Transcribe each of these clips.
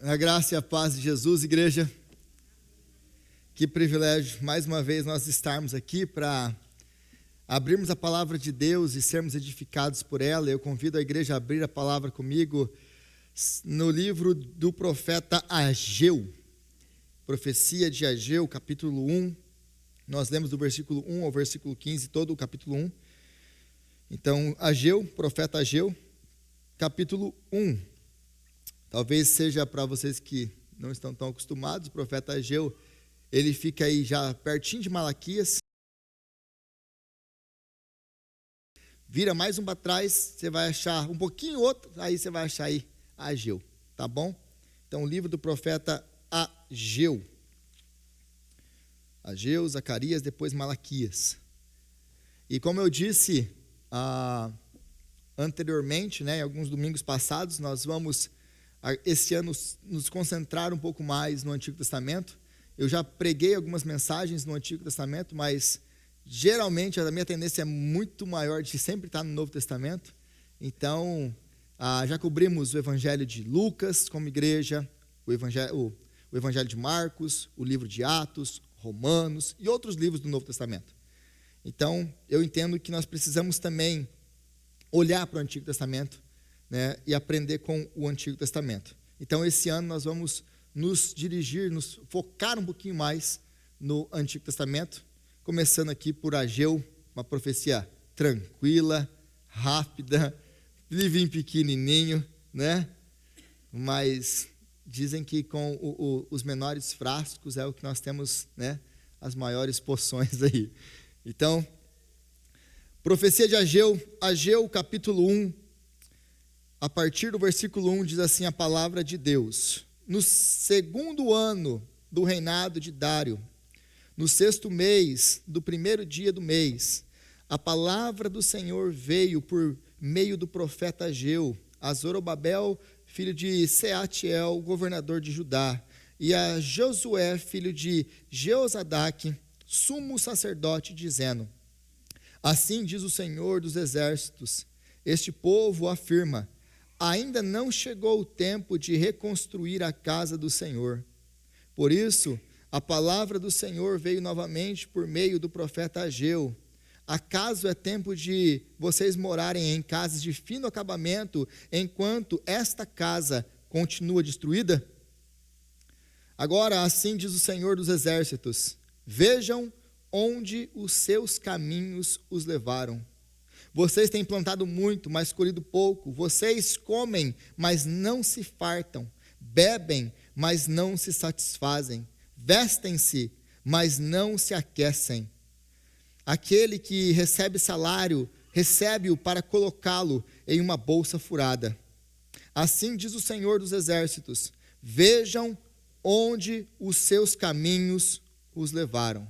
A graça e a paz de Jesus, igreja. Que privilégio, mais uma vez, nós estarmos aqui para abrirmos a palavra de Deus e sermos edificados por ela. Eu convido a igreja a abrir a palavra comigo no livro do profeta Ageu. Profecia de Ageu, capítulo 1. Nós lemos do versículo 1 ao versículo 15, todo o capítulo 1. Então, Ageu, profeta Ageu, capítulo 1. Talvez seja para vocês que não estão tão acostumados, o profeta Ageu, ele fica aí já pertinho de Malaquias. Vira mais um para trás, você vai achar um pouquinho outro, aí você vai achar aí Ageu, tá bom? Então, o livro do profeta Ageu. Ageu, Zacarias, depois Malaquias. E como eu disse anteriormente, em alguns domingos passados, nós vamos esse ano nos concentrar um pouco mais no Antigo Testamento. Eu já preguei algumas mensagens no Antigo Testamento, mas geralmente a minha tendência é muito maior de sempre estar no Novo Testamento. Então, já cobrimos o Evangelho de Lucas como igreja, o Evangelho de Marcos, o livro de Atos, Romanos e outros livros do Novo Testamento. Então, eu entendo que nós precisamos também olhar para o Antigo Testamento, e aprender com o Antigo Testamento. Então, esse ano nós vamos nos focar um pouquinho mais no Antigo Testamento, começando aqui por Ageu, uma profecia tranquila, rápida, livrinho pequenininho, Mas dizem que com os menores frascos é o que nós temos, as maiores poções aí. Então, profecia de Ageu, capítulo 1, a partir do versículo 1, diz assim a palavra de Deus: No segundo ano do reinado de Dário, no sexto mês do primeiro dia do mês, a palavra do Senhor veio por meio do profeta Ageu a Zorobabel, filho de Sealtiel, governador de Judá, e a Josué, filho de Jeozadaque, sumo sacerdote, dizendo: Assim diz o Senhor dos exércitos, este povo afirma: ainda não chegou o tempo de reconstruir a casa do Senhor. Por isso, a palavra do Senhor veio novamente por meio do profeta Ageu. Acaso é tempo de vocês morarem em casas de fino acabamento, enquanto esta casa continua destruída? Agora, assim diz o Senhor dos exércitos: vejam onde os seus caminhos os levaram. Vocês têm plantado muito, mas colhido pouco. Vocês comem, mas não se fartam. Bebem, mas não se satisfazem. Vestem-se, mas não se aquecem. Aquele que recebe salário, recebe-o para colocá-lo em uma bolsa furada. Assim diz o Senhor dos exércitos: vejam onde os seus caminhos os levaram.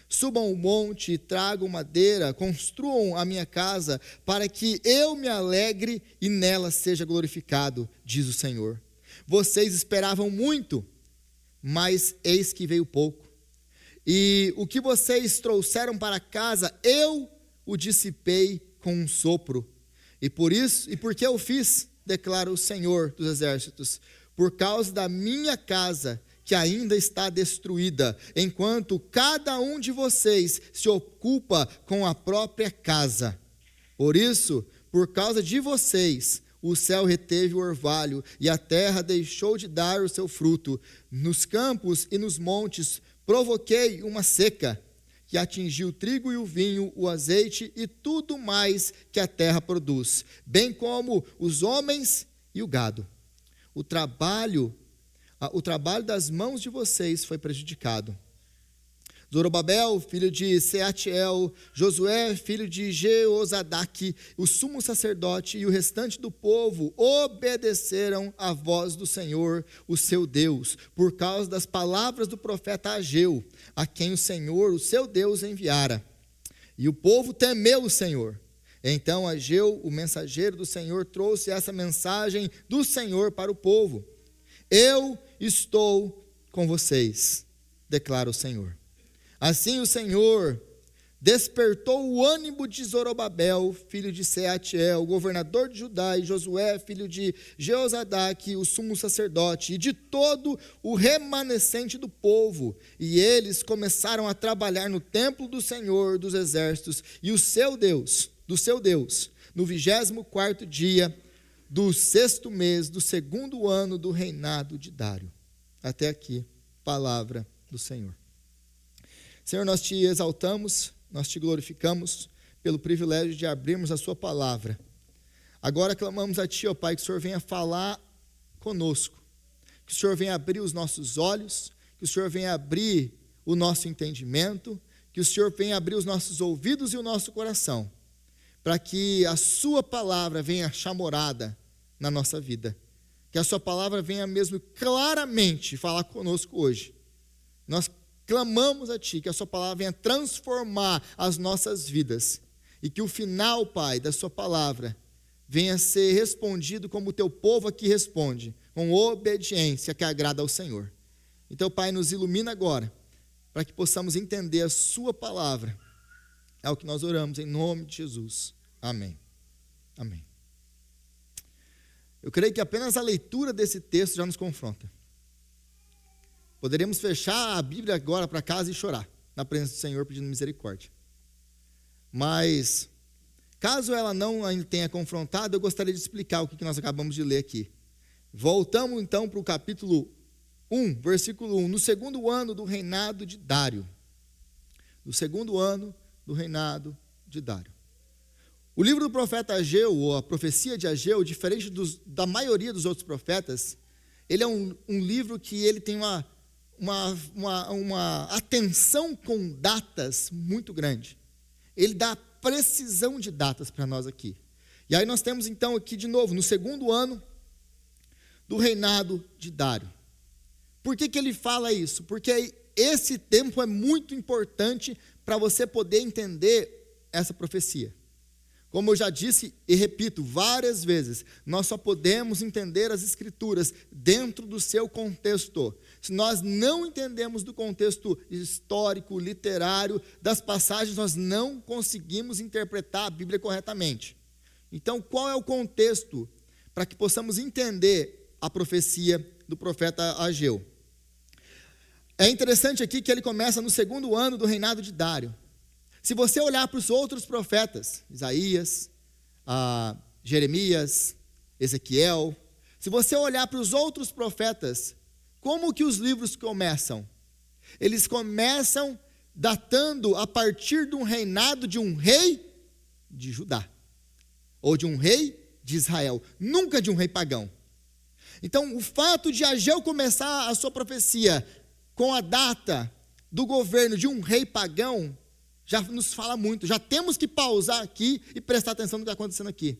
Subam o monte e tragam madeira, construam a minha casa, para que eu me alegre e nela seja glorificado, diz o Senhor. Vocês esperavam muito, mas eis que veio pouco. E o que vocês trouxeram para casa, eu o dissipei com um sopro. E porque eu fiz, declara o Senhor dos exércitos, por causa da minha casa, que ainda está destruída, enquanto cada um de vocês se ocupa com a própria casa. Por isso, por causa de vocês, o céu reteve o orvalho e a terra deixou de dar o seu fruto. Nos campos e nos montes provoquei uma seca, que atingiu o trigo e o vinho, o azeite e tudo mais que a terra produz, bem como os homens e o gado. O trabalho das mãos de vocês foi prejudicado. Zorobabel, filho de Sealtiel, Josué, filho de Jeozadaque, o sumo sacerdote e o restante do povo obedeceram à voz do Senhor, o seu Deus, por causa das palavras do profeta Ageu, a quem o Senhor, o seu Deus, enviara. E o povo temeu o Senhor. Então Ageu, o mensageiro do Senhor, trouxe essa mensagem do Senhor para o povo: eu estou com vocês, declara o Senhor. Assim o Senhor despertou o ânimo de Zorobabel, filho de Sealtiel, governador de Judá, e Josué, filho de Jeozadaque, o sumo sacerdote, e de todo o remanescente do povo. E eles começaram a trabalhar no templo do Senhor dos exércitos e do seu Deus, no 24º dia do 6º mês do 2º ano do reinado de Dário. Até aqui, palavra do Senhor. Senhor, nós te exaltamos, nós te glorificamos pelo privilégio de abrirmos a sua palavra. Agora clamamos a ti, ó Pai, que o Senhor venha falar conosco, que o Senhor venha abrir os nossos olhos, que o Senhor venha abrir o nosso entendimento, que o Senhor venha abrir os nossos ouvidos e o nosso coração, para que a sua palavra venha achar morada na nossa vida, que a sua palavra venha mesmo claramente falar conosco hoje. Nós clamamos a ti, que a sua palavra venha transformar as nossas vidas, e que o final, Pai, da sua palavra venha ser respondido como o teu povo aqui responde, com obediência que agrada ao Senhor. Então, Pai, nos ilumina agora, para que possamos entender a sua palavra. É o que nós oramos em nome de Jesus. Amém. Amém. Eu creio que apenas a leitura desse texto já nos confronta. Poderíamos fechar a Bíblia agora para casa e chorar na presença do Senhor pedindo misericórdia. Mas, caso ela não ainda tenha confrontado, eu gostaria de explicar o que nós acabamos de ler aqui. Voltamos então para o capítulo 1, versículo 1. No 2º ano do reinado de Dário. No 2º ano do reinado de Dário. O livro do profeta Ageu, ou a profecia de Ageu, diferente da maioria dos outros profetas, ele é um livro que ele tem uma atenção com datas muito grande. Ele dá precisão de datas para nós aqui. E aí nós temos então aqui de novo, no 2º ano do reinado de Dário. Por que ele fala isso? Porque esse tempo é muito importante para você poder entender essa profecia. Como eu já disse e repito várias vezes, nós só podemos entender as Escrituras dentro do seu contexto. Se nós não entendemos do contexto histórico, literário, das passagens, nós não conseguimos interpretar a Bíblia corretamente. Então, qual é o contexto para que possamos entender a profecia do profeta Ageu? É interessante aqui que ele começa no 2º ano do reinado de Dário. Se você olhar para os outros profetas, Isaías, Jeremias, Ezequiel, se você olhar para os outros profetas, como que os livros começam? Eles começam datando a partir de um reinado de um rei de Judá, ou de um rei de Israel, nunca de um rei pagão. Então, o fato de Ageu começar a sua profecia com a data do governo de um rei pagão, já nos fala muito, já temos que pausar aqui e prestar atenção no que está acontecendo aqui.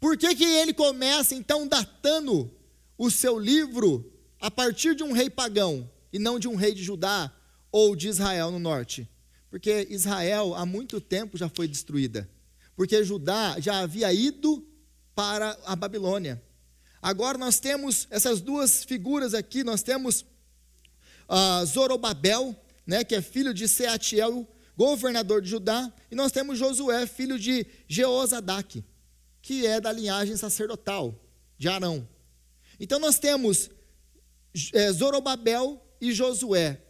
Por que ele começa então datando o seu livro a partir de um rei pagão e não de um rei de Judá ou de Israel no norte? Porque Israel há muito tempo já foi destruída, porque Judá já havia ido para a Babilônia. Agora nós temos essas duas figuras aqui, nós temos Zorobabel, né, que é filho de Sealtiel, governador de Judá, e nós temos Josué, filho de Jeozadaque, que é da linhagem sacerdotal de Arão. Então nós temos Zorobabel e Josué,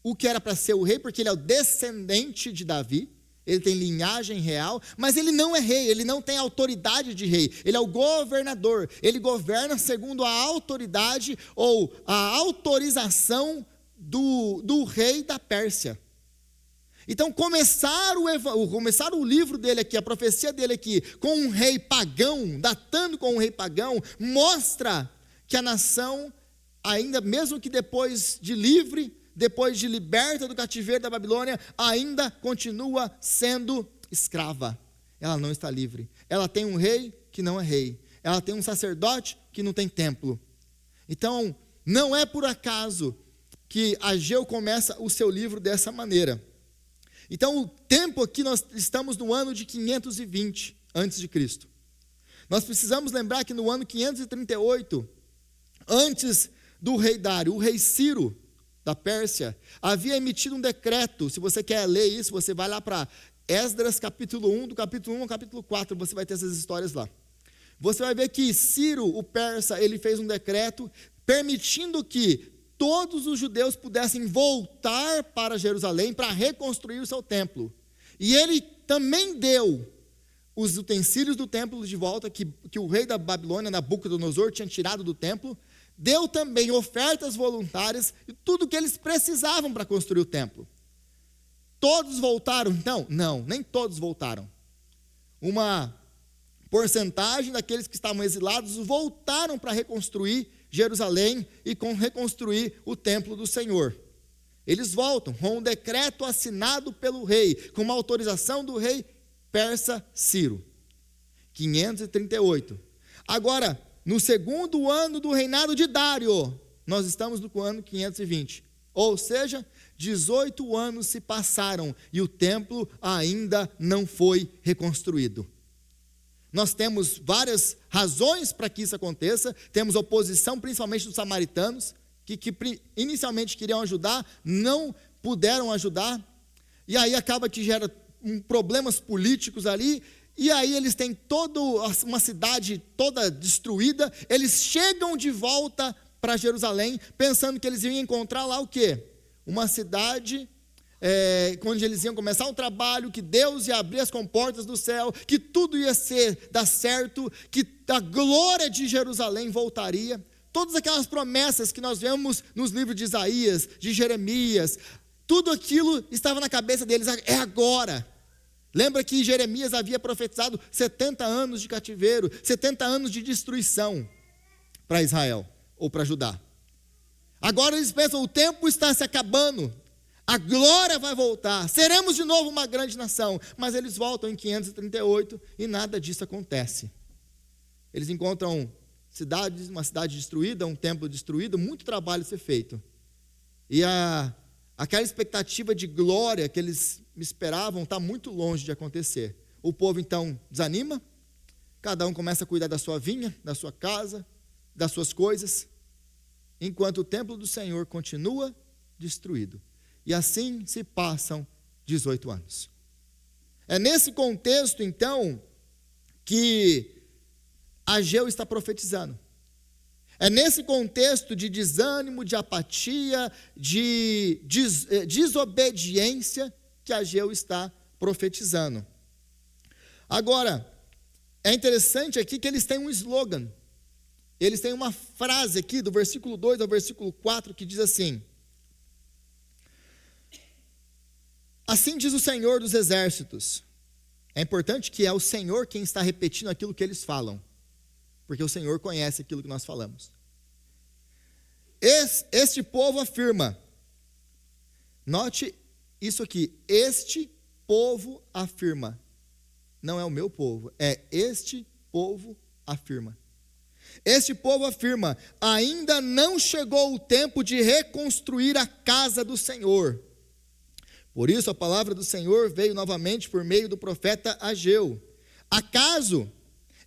o que era para ser o rei, porque ele é o descendente de Davi, ele tem linhagem real, mas ele não é rei, ele não tem autoridade de rei, ele é o governador, ele governa segundo a autoridade ou a autorização do rei da Pérsia. Então, começar o livro dele aqui, a profecia dele aqui, com um rei pagão, datando com um rei pagão, mostra que a nação, ainda mesmo que depois de livre, depois de liberta do cativeiro da Babilônia, ainda continua sendo escrava. Ela não está livre. Ela tem um rei que não é rei. Ela tem um sacerdote que não tem templo. Então, não é por acaso que Ageu começa o seu livro dessa maneira. Então, o tempo aqui, nós estamos no ano de 520 a.C. Nós precisamos lembrar que no ano 538, antes do rei Dário, o rei Ciro, da Pérsia, havia emitido um decreto. Se você quer ler isso, você vai lá para Esdras capítulo 1, do capítulo 1 ao capítulo 4, você vai ter essas histórias lá. Você vai ver que Ciro, o persa, ele fez um decreto permitindo que todos os judeus pudessem voltar para Jerusalém para reconstruir o seu templo. E ele também deu os utensílios do templo de volta, que o rei da Babilônia, Nabucodonosor, tinha tirado do templo. Deu também ofertas voluntárias e tudo que eles precisavam para construir o templo. Todos voltaram? Não, nem todos voltaram. Uma porcentagem daqueles que estavam exilados voltaram para reconstruir Jerusalém e reconstruir o templo do Senhor. Eles voltam com um decreto assinado pelo rei, com uma autorização do rei persa Ciro. 538. Agora, no segundo ano do reinado de Dário, nós estamos no ano 520. Ou seja, 18 anos se passaram e o templo ainda não foi reconstruído. Nós temos várias razões para que isso aconteça. Temos oposição, principalmente dos samaritanos, que inicialmente queriam ajudar, não puderam ajudar. E aí acaba que gera problemas políticos ali. E aí eles têm toda uma cidade toda destruída. Eles chegam de volta para Jerusalém, pensando que eles iam encontrar lá o quê? Uma cidade onde eles iam começar um trabalho, que Deus ia abrir as comportas do céu, que tudo ia dar certo, que a glória de Jerusalém voltaria. Todas aquelas promessas que nós vemos nos livros de Isaías, de Jeremias, tudo aquilo estava na cabeça deles, é agora. Lembra que Jeremias havia profetizado 70 anos de cativeiro, 70 anos de destruição para Israel, ou para Judá. Agora eles pensam, o tempo está se acabando, a glória vai voltar, seremos de novo uma grande nação. Mas eles voltam em 538 e nada disso acontece. Eles encontram uma cidade destruída, um templo destruído, muito trabalho a ser feito. E aquela expectativa de glória que eles esperavam está muito longe de acontecer. O povo então desanima, cada um começa a cuidar da sua vinha, da sua casa, das suas coisas, enquanto o templo do Senhor continua destruído. E assim se passam 18 anos. É nesse contexto, então, que Ageu está profetizando. É nesse contexto de desânimo, de apatia, de desobediência, que Ageu está profetizando. Agora, é interessante aqui que eles têm um slogan. Eles têm uma frase aqui, do versículo 2 ao versículo 4, que diz assim: assim diz o Senhor dos Exércitos. É importante que é o Senhor quem está repetindo aquilo que eles falam, porque o Senhor conhece aquilo que nós falamos. Este povo afirma, note isso aqui, este povo afirma, não é o meu povo, é este povo afirma. Este povo afirma, ainda não chegou o tempo de reconstruir a casa do Senhor. Por isso a palavra do Senhor veio novamente por meio do profeta Ageu. Acaso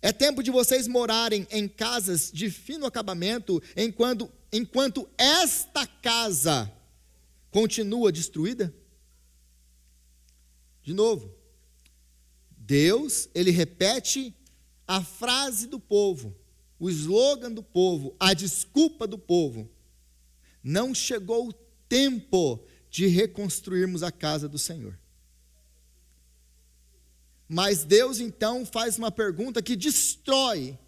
é tempo de vocês morarem em casas de fino acabamento, enquanto esta casa continua destruída? De novo, Deus, ele repete a frase do povo, o slogan do povo, a desculpa do povo. Não chegou o tempo de reconstruirmos a casa do Senhor. Mas Deus então faz uma pergunta que destrói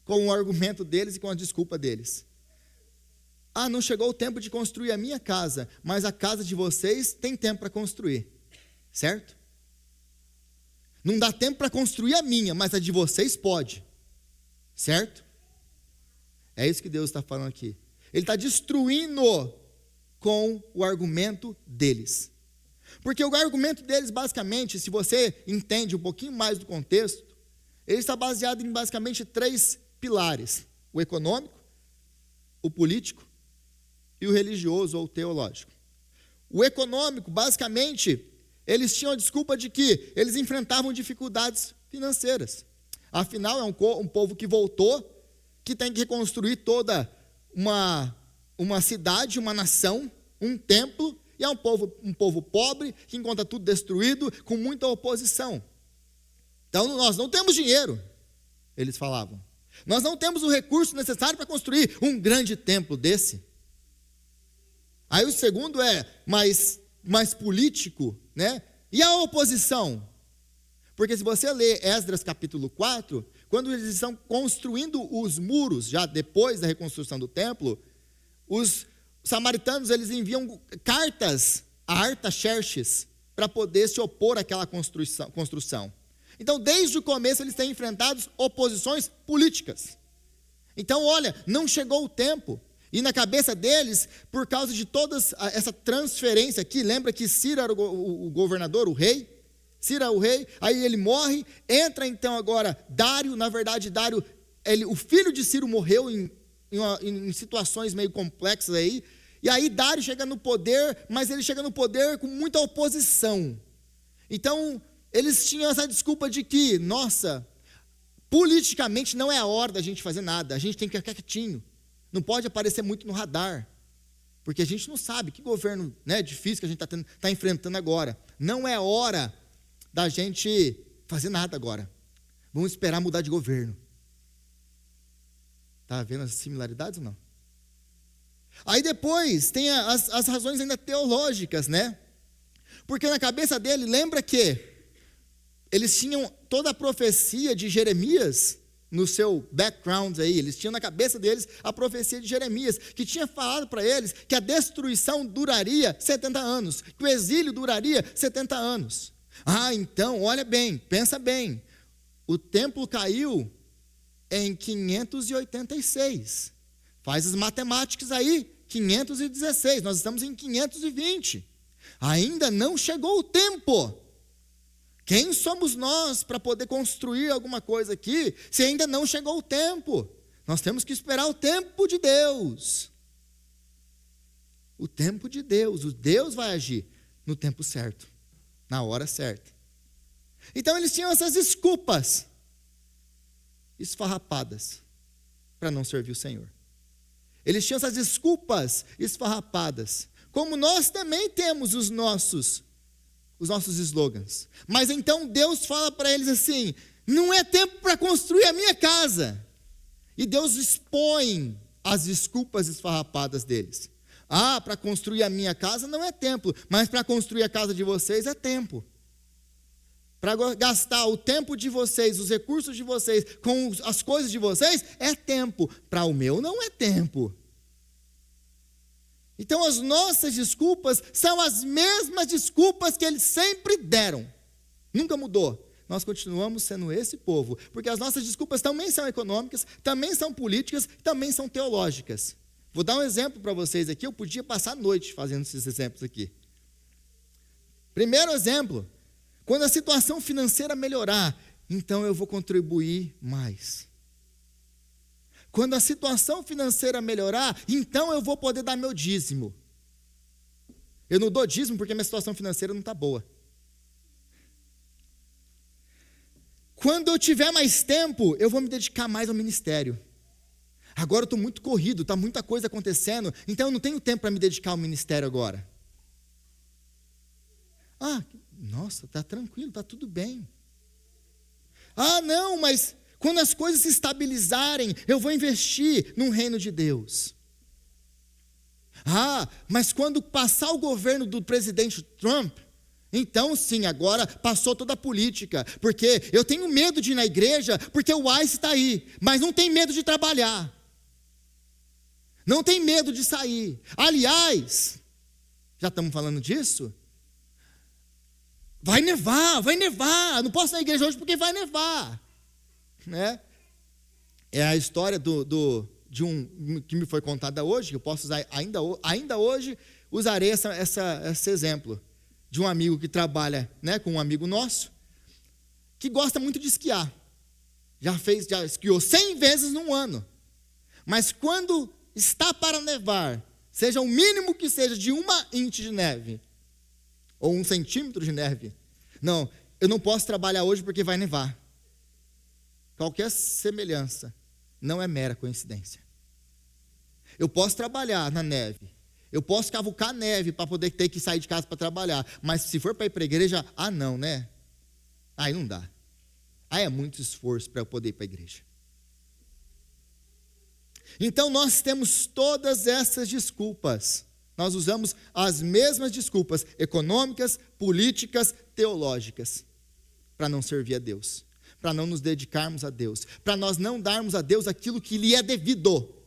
com o argumento deles e com a desculpa deles. Não chegou o tempo de construir a minha casa, mas a casa de vocês tem tempo para construir, certo? Não dá tempo para construir a minha, mas a de vocês pode, certo? É isso que Deus está falando aqui. Ele está destruindo com o argumento deles. Porque o argumento deles, basicamente, se você entende um pouquinho mais do contexto, ele está baseado em basicamente 3 pilares: o econômico, o político e o religioso ou teológico. O econômico, basicamente, eles tinham a desculpa de que eles enfrentavam dificuldades financeiras. Afinal, é um povo que voltou, que tem que reconstruir toda uma cidade, uma nação, um templo, e é um povo pobre, que encontra tudo destruído, com muita oposição. Então, nós não temos dinheiro, eles falavam. Nós não temos o recurso necessário para construir um grande templo desse. Aí o segundo é mais político, né? E a oposição? Porque se você ler Esdras capítulo 4, quando eles estão construindo os muros, já depois da reconstrução do templo, os samaritanos, eles enviam cartas a Artaxerxes para poder se opor àquela construção. Então, desde o começo, eles têm enfrentado oposições políticas. Então, olha, não chegou o tempo. E na cabeça deles, por causa de toda essa transferência aqui, lembra que Ciro era o governador, o rei? Ciro é o rei, aí ele morre, entra então agora Dário. Na verdade, Dário, o filho de Ciro morreu em situações meio complexas aí, e aí Dário chega no poder, mas ele chega no poder com muita oposição. Então, eles tinham essa desculpa de que, nossa, politicamente não é a hora da gente fazer nada, a gente tem que ficar quietinho, não pode aparecer muito no radar, porque a gente não sabe que governo, né, difícil que a gente está enfrentando agora. Não é hora da gente fazer nada agora, vamos esperar mudar de governo. Está vendo as similaridades ou não? Aí depois tem as razões ainda teológicas, né? Porque na cabeça dele, lembra que eles tinham toda a profecia de Jeremias no seu background aí, eles tinham na cabeça deles a profecia de Jeremias, que tinha falado para eles que a destruição duraria 70 anos, que o exílio duraria 70 anos. Ah, então, olha bem, pensa bem, o templo caiu em 586, faz as matemáticas aí, 516, nós estamos em 520, ainda não chegou o tempo. Quem somos nós para poder construir alguma coisa aqui, se ainda não chegou o tempo? Nós temos que esperar o tempo de Deus. O tempo de Deus, o Deus vai agir no tempo certo, na hora certa. Então eles tinham essas desculpas esfarrapadas para não servir o Senhor. Eles tinham essas desculpas esfarrapadas, como nós também temos os nossos slogans. Mas então Deus fala para eles assim: não é tempo para construir a minha casa. E Deus expõe as desculpas esfarrapadas deles. Ah, para construir a minha casa não é tempo, mas para construir a casa de vocês é tempo. Para gastar o tempo de vocês, os recursos de vocês, com as coisas de vocês, é tempo. Para o meu não é tempo. Então as nossas desculpas são as mesmas desculpas que eles sempre deram. Nunca mudou. Nós continuamos sendo esse povo, porque as nossas desculpas também são econômicas, também são políticas, também são teológicas. Vou dar um exemplo para vocês aqui, eu podia passar a noite fazendo esses exemplos aqui. Primeiro exemplo, quando a situação financeira melhorar, então eu vou contribuir mais. Quando a situação financeira melhorar, então eu vou poder dar meu dízimo. Eu não dou dízimo porque minha situação financeira não está boa. Quando eu tiver mais tempo, eu vou me dedicar mais ao ministério. Agora eu estou muito corrido, está muita coisa acontecendo, então eu não tenho tempo para me dedicar ao ministério agora. Ah, nossa, está tranquilo, está tudo bem. Ah, não, mas quando as coisas se estabilizarem, eu vou investir no reino de Deus. Ah, mas quando passar o governo do presidente Trump, então sim, agora passou toda a política, porque eu tenho medo de ir na igreja, porque o ICE está aí, mas não tem medo de trabalhar, não tem medo de sair. Aliás, já estamos falando disso? Vai nevar, não posso ir na igreja hoje porque vai nevar. Né? É a história de um que me foi contada hoje, que eu posso usar ainda hoje, usarei esse exemplo, de um amigo que trabalha, né, com um amigo nosso, que gosta muito de esquiar, já esquiou 100 vezes num ano, mas quando está para nevar, seja o mínimo que seja de 1 inch de neve, ou 1 centímetro de neve, não, eu não posso trabalhar hoje porque vai nevar. Qualquer semelhança não é mera coincidência. Eu posso trabalhar na neve, Eu posso cavucar neve para poder ter que sair de casa para trabalhar, mas se for para ir para a igreja, não, né? Aí não dá. Aí é muito esforço para eu poder ir para a igreja. Então nós temos todas essas desculpas. Nós usamos as mesmas desculpas econômicas, políticas, teológicas, para não servir a Deus, para não nos dedicarmos a Deus, para nós não darmos a Deus aquilo que lhe é devido.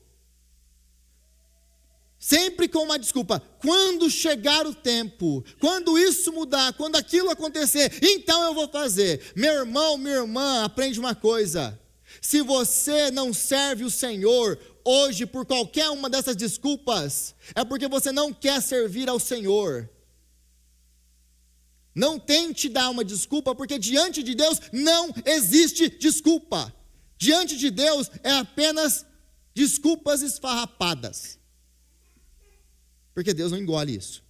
Sempre com uma desculpa: quando chegar o tempo, quando isso mudar, quando aquilo acontecer, então eu vou fazer. Meu irmão, minha irmã, aprende uma coisa: se você não serve o Senhor hoje por qualquer uma dessas desculpas, é porque você não quer servir ao Senhor. Não tente dar uma desculpa, porque diante de Deus não existe desculpa. Diante de Deus é apenas desculpas esfarrapadas. Porque Deus não engole isso.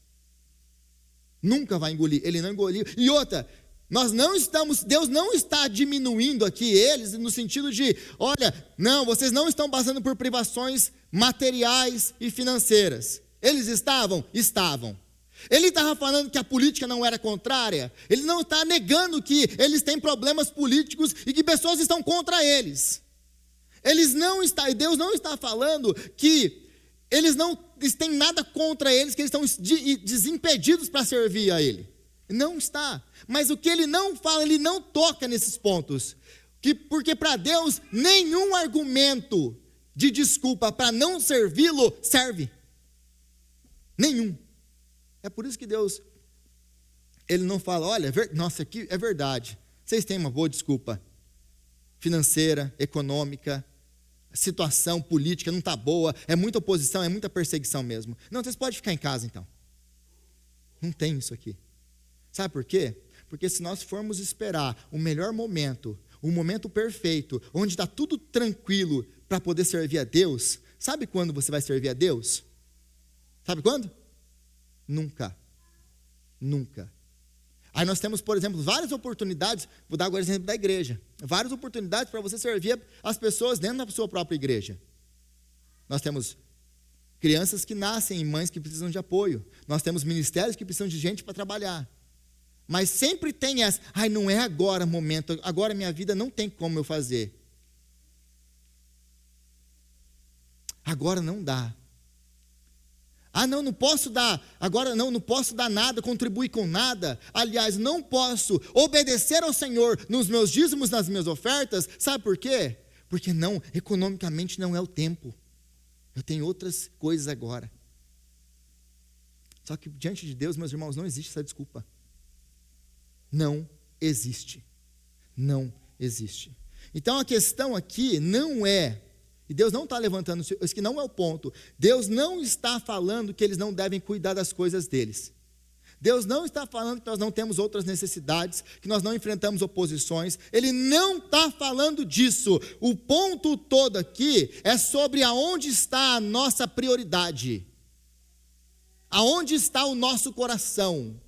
Nunca vai engolir. Ele não engoliu. E outra, Deus não está diminuindo aqui eles no sentido de, olha, não, vocês não estão passando por privações materiais e financeiras. Eles estavam? Estavam. Ele estava falando que a política não era contrária. Ele não está negando que eles têm problemas políticos e que pessoas estão contra eles. Deus não está falando que eles não têm nada contra eles, que eles estão desimpedidos para servir a Ele. Não está. Mas o que Ele não fala, Ele não toca nesses pontos. Porque para Deus, nenhum argumento de desculpa para não servi-lo serve. Nenhum. É por isso que Deus, Ele não fala, olha, nossa, aqui é verdade. Vocês têm uma boa desculpa financeira, econômica, a situação política não está boa, é muita oposição, é muita perseguição mesmo. Não, vocês podem ficar em casa então. Não tem isso aqui. Sabe por quê? Porque se nós formos esperar o melhor momento, o momento perfeito, onde está tudo tranquilo para poder servir a Deus, sabe quando você vai servir a Deus? Sabe quando? Nunca. Nunca. Aí nós temos, por exemplo, várias oportunidades, vou dar agora o exemplo da igreja, várias oportunidades para você servir as pessoas dentro da sua própria igreja. Nós temos crianças que nascem em mães que precisam de apoio, nós temos ministérios que precisam de gente para trabalhar, mas sempre tem essa, não é agora o momento, agora minha vida não tem como eu fazer. Agora não dá. Não posso dar, agora não posso dar nada, contribuir com nada. Aliás, não posso obedecer ao Senhor nos meus dízimos, nas minhas ofertas. Sabe por quê? Porque economicamente não é o tempo. Eu tenho outras coisas agora. Só que diante de Deus, meus irmãos, não existe essa desculpa. Não existe. Não existe. Então a questão aqui não é, e Deus não está levantando, isso que não é o ponto. Deus não está falando que eles não devem cuidar das coisas deles. Deus não está falando que nós não temos outras necessidades, que nós não enfrentamos oposições. Ele não está falando disso. O ponto todo aqui é sobre aonde está a nossa prioridade. Aonde está o nosso coração.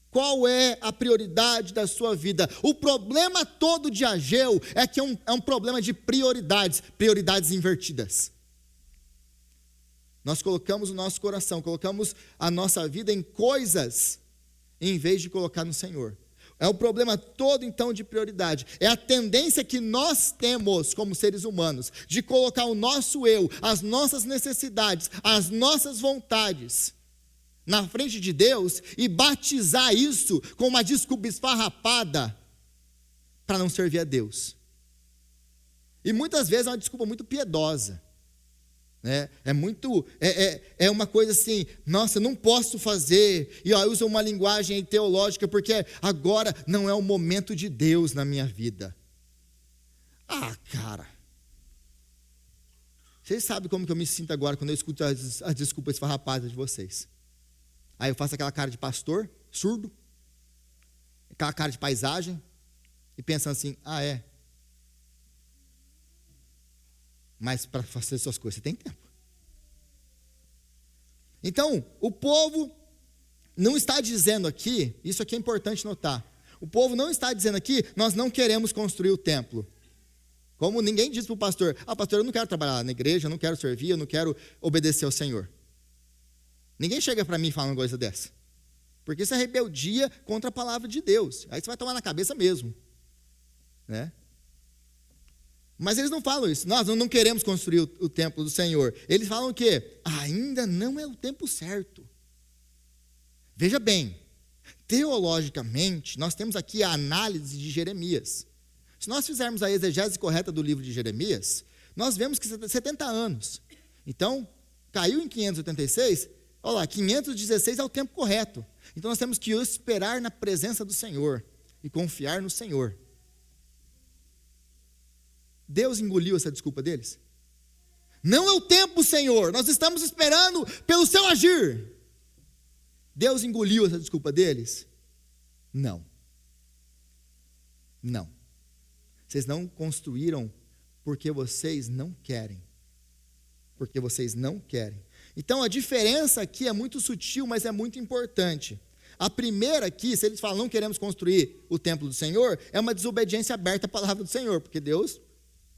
Qual é a prioridade da sua vida? O problema todo de Ageu é que é um problema de prioridades invertidas. Nós colocamos o nosso coração, colocamos a nossa vida em coisas, em vez de colocar no Senhor. É o problema todo, então, de prioridade. É a tendência que nós temos como seres humanos, de colocar o nosso eu, as nossas necessidades, as nossas vontades na frente de Deus e batizar isso com uma desculpa esfarrapada para não servir a Deus. E muitas vezes é uma desculpa muito piedosa, né? É uma coisa assim, nossa, não posso fazer, e usa uma linguagem teológica, porque agora não é o momento de Deus na minha vida. Cara, vocês sabem como que eu me sinto agora quando eu escuto as desculpas esfarrapadas de vocês. Aí eu faço aquela cara de pastor, surdo, aquela cara de paisagem, e pensando assim, é. Mas para fazer suas coisas, você tem tempo. Então, o povo não está dizendo aqui, isso aqui é importante notar, o povo não está dizendo aqui, nós não queremos construir o templo. Como ninguém diz para o pastor, pastor, eu não quero trabalhar na igreja, eu não quero servir, eu não quero obedecer ao Senhor. Ninguém chega para mim e fala uma coisa dessa. Porque isso é rebeldia contra a palavra de Deus. Aí você vai tomar na cabeça mesmo. Né? Mas eles não falam isso. Nós não queremos construir o templo do Senhor. Eles falam o quê? Ainda não é o tempo certo. Veja bem, teologicamente, nós temos aqui a análise de Jeremias. Se nós fizermos a exegese correta do livro de Jeremias, nós vemos que 70 anos. Então, caiu em 586, olha lá, 516 é o tempo correto. Então, nós temos que esperar na presença do Senhor e confiar no Senhor. Deus engoliu essa desculpa deles? Não é o tempo, Senhor, nós estamos esperando pelo seu agir. Deus engoliu essa desculpa deles? Não. Não. Vocês não construíram porque vocês não querem. Porque vocês não querem. Então a diferença aqui é muito sutil, mas é muito importante. A primeira aqui, se eles falam não queremos construir o templo do Senhor, é uma desobediência aberta à palavra do Senhor, porque Deus,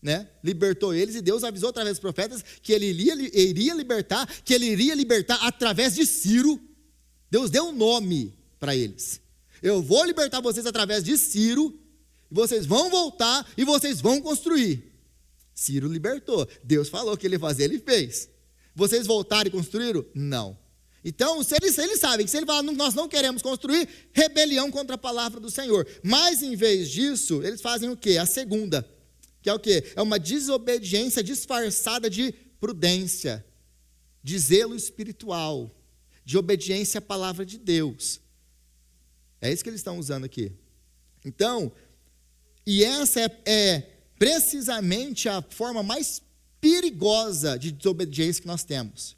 né, libertou eles e Deus avisou através dos profetas que ele iria libertar, que ele iria libertar através de Ciro. Deus deu um nome para eles. Eu vou libertar vocês através de Ciro, vocês vão voltar e vocês vão construir. Ciro libertou. Deus falou que ele ia fazer, ele fez. Vocês voltaram e construíram? Não. Então, se eles sabem que se ele falar, nós não queremos construir, rebelião contra a palavra do Senhor. Mas, em vez disso, eles fazem o quê? A segunda, que é o quê? É uma desobediência disfarçada de prudência, de zelo espiritual, de obediência à palavra de Deus. É isso que eles estão usando aqui. Então, e essa é precisamente a forma mais perigosa de desobediência que nós temos.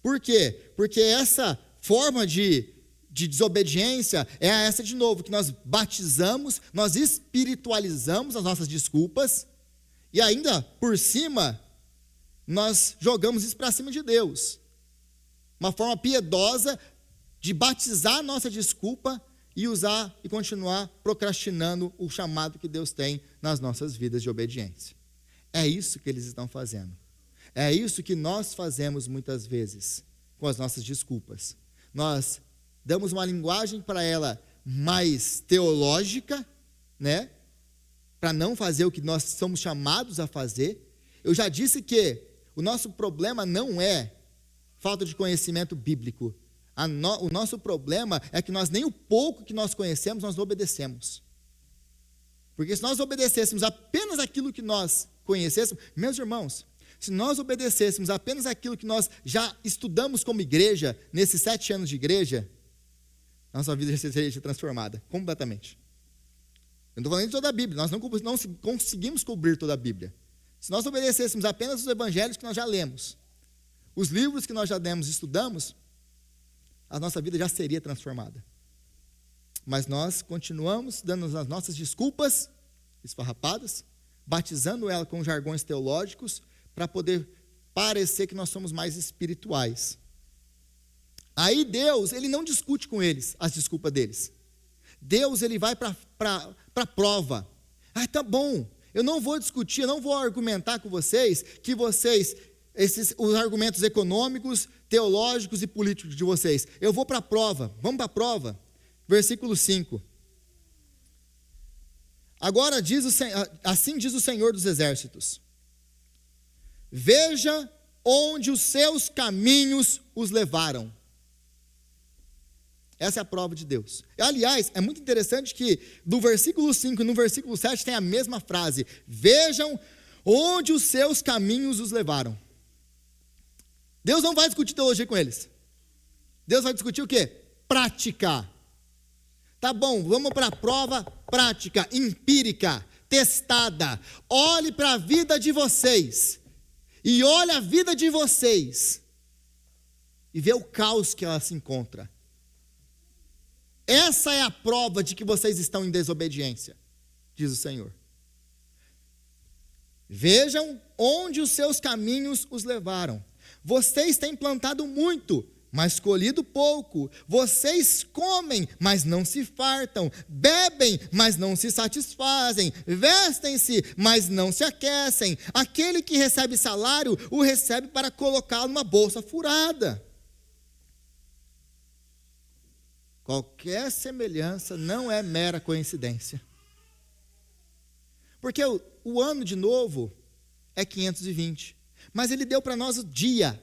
Por quê? Porque essa forma de desobediência é essa de novo, que nós batizamos, nós espiritualizamos as nossas desculpas, e ainda, por cima, nós jogamos isso para cima de Deus. Uma forma piedosa de batizar a nossa desculpa e usar e continuar procrastinando o chamado que Deus tem nas nossas vidas de obediência. É isso que eles estão fazendo. É isso que nós fazemos muitas vezes com as nossas desculpas. Nós damos uma linguagem para ela mais teológica, né? Para não fazer o que nós somos chamados a fazer. Eu já disse que o nosso problema não é falta de conhecimento bíblico. O nosso problema é que nós nem o pouco que nós conhecemos, nós não obedecemos. Porque se nós obedecêssemos apenas aquilo que nós conhecêssemos, meus irmãos, se nós obedecêssemos apenas aquilo que nós já estudamos como igreja, nesses 7 anos de igreja, nossa vida já seria transformada, completamente. Eu não estou falando de toda a Bíblia, nós não conseguimos cobrir toda a Bíblia. Se nós obedecêssemos apenas os evangelhos que nós já lemos, os livros que nós já demos e estudamos, a nossa vida já seria transformada. Mas nós continuamos dando as nossas desculpas esfarrapadas, batizando ela com jargões teológicos, para poder parecer que nós somos mais espirituais. Aí Deus, ele não discute com eles as desculpas deles. Deus, ele vai para a prova. Ah, tá bom, eu não vou discutir, eu não vou argumentar com vocês que vocês, os argumentos econômicos, teológicos e políticos de vocês. Eu vou para a prova, vamos para a prova. Versículo 5. Agora assim diz o Senhor dos Exércitos: veja onde os seus caminhos os levaram. Essa é a prova de Deus. Aliás, é muito interessante que no versículo 5 e no versículo 7 tem a mesma frase: vejam onde os seus caminhos os levaram. Deus não vai discutir teologia com eles. Deus vai discutir o quê? Prática. Tá bom, vamos para a prova prática, empírica, testada. Olhe para a vida de vocês. E olhe a vida de vocês. E vê o caos que ela se encontra. Essa é a prova de que vocês estão em desobediência, diz o Senhor. Vejam onde os seus caminhos os levaram. Vocês têm plantado muito, mas colhido pouco. Vocês comem, mas não se fartam. Bebem, mas não se satisfazem. Vestem-se, mas não se aquecem. Aquele que recebe salário, o recebe para colocá-lo numa bolsa furada. Qualquer semelhança não é mera coincidência. Porque o ano de novo é 520. Mas ele deu para nós o dia,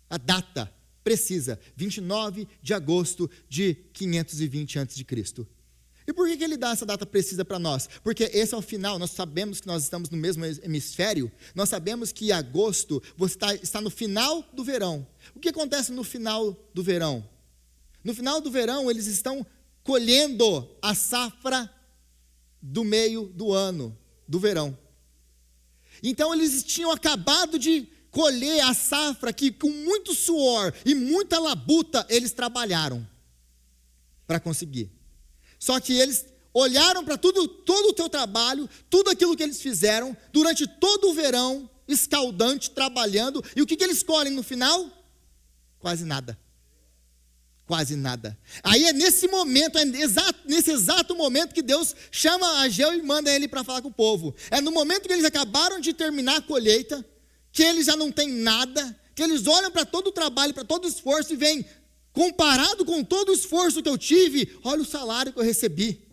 a data precisa, 29 de agosto de 520 a.C. E por que ele dá essa data precisa para nós? Porque esse é o final, nós sabemos que nós estamos no mesmo hemisfério, nós sabemos que agosto você está no final do verão. O que acontece no final do verão? No final do verão, eles estão colhendo a safra do meio do ano, do verão. Então, eles tinham acabado de colher a safra que, com muito suor e muita labuta, eles trabalharam para conseguir. Só que eles olharam para todo o teu trabalho, tudo aquilo que eles fizeram, durante todo o verão, escaldante, trabalhando, e o que eles colhem no final? Quase nada. Quase nada. Aí é nesse momento, nesse exato momento que Deus chama Ageu e manda ele para falar com o povo. É no momento que eles acabaram de terminar a colheita, que eles já não têm nada, que eles olham para todo o trabalho, para todo o esforço e veem, comparado com todo o esforço que eu tive, olha o salário que eu recebi.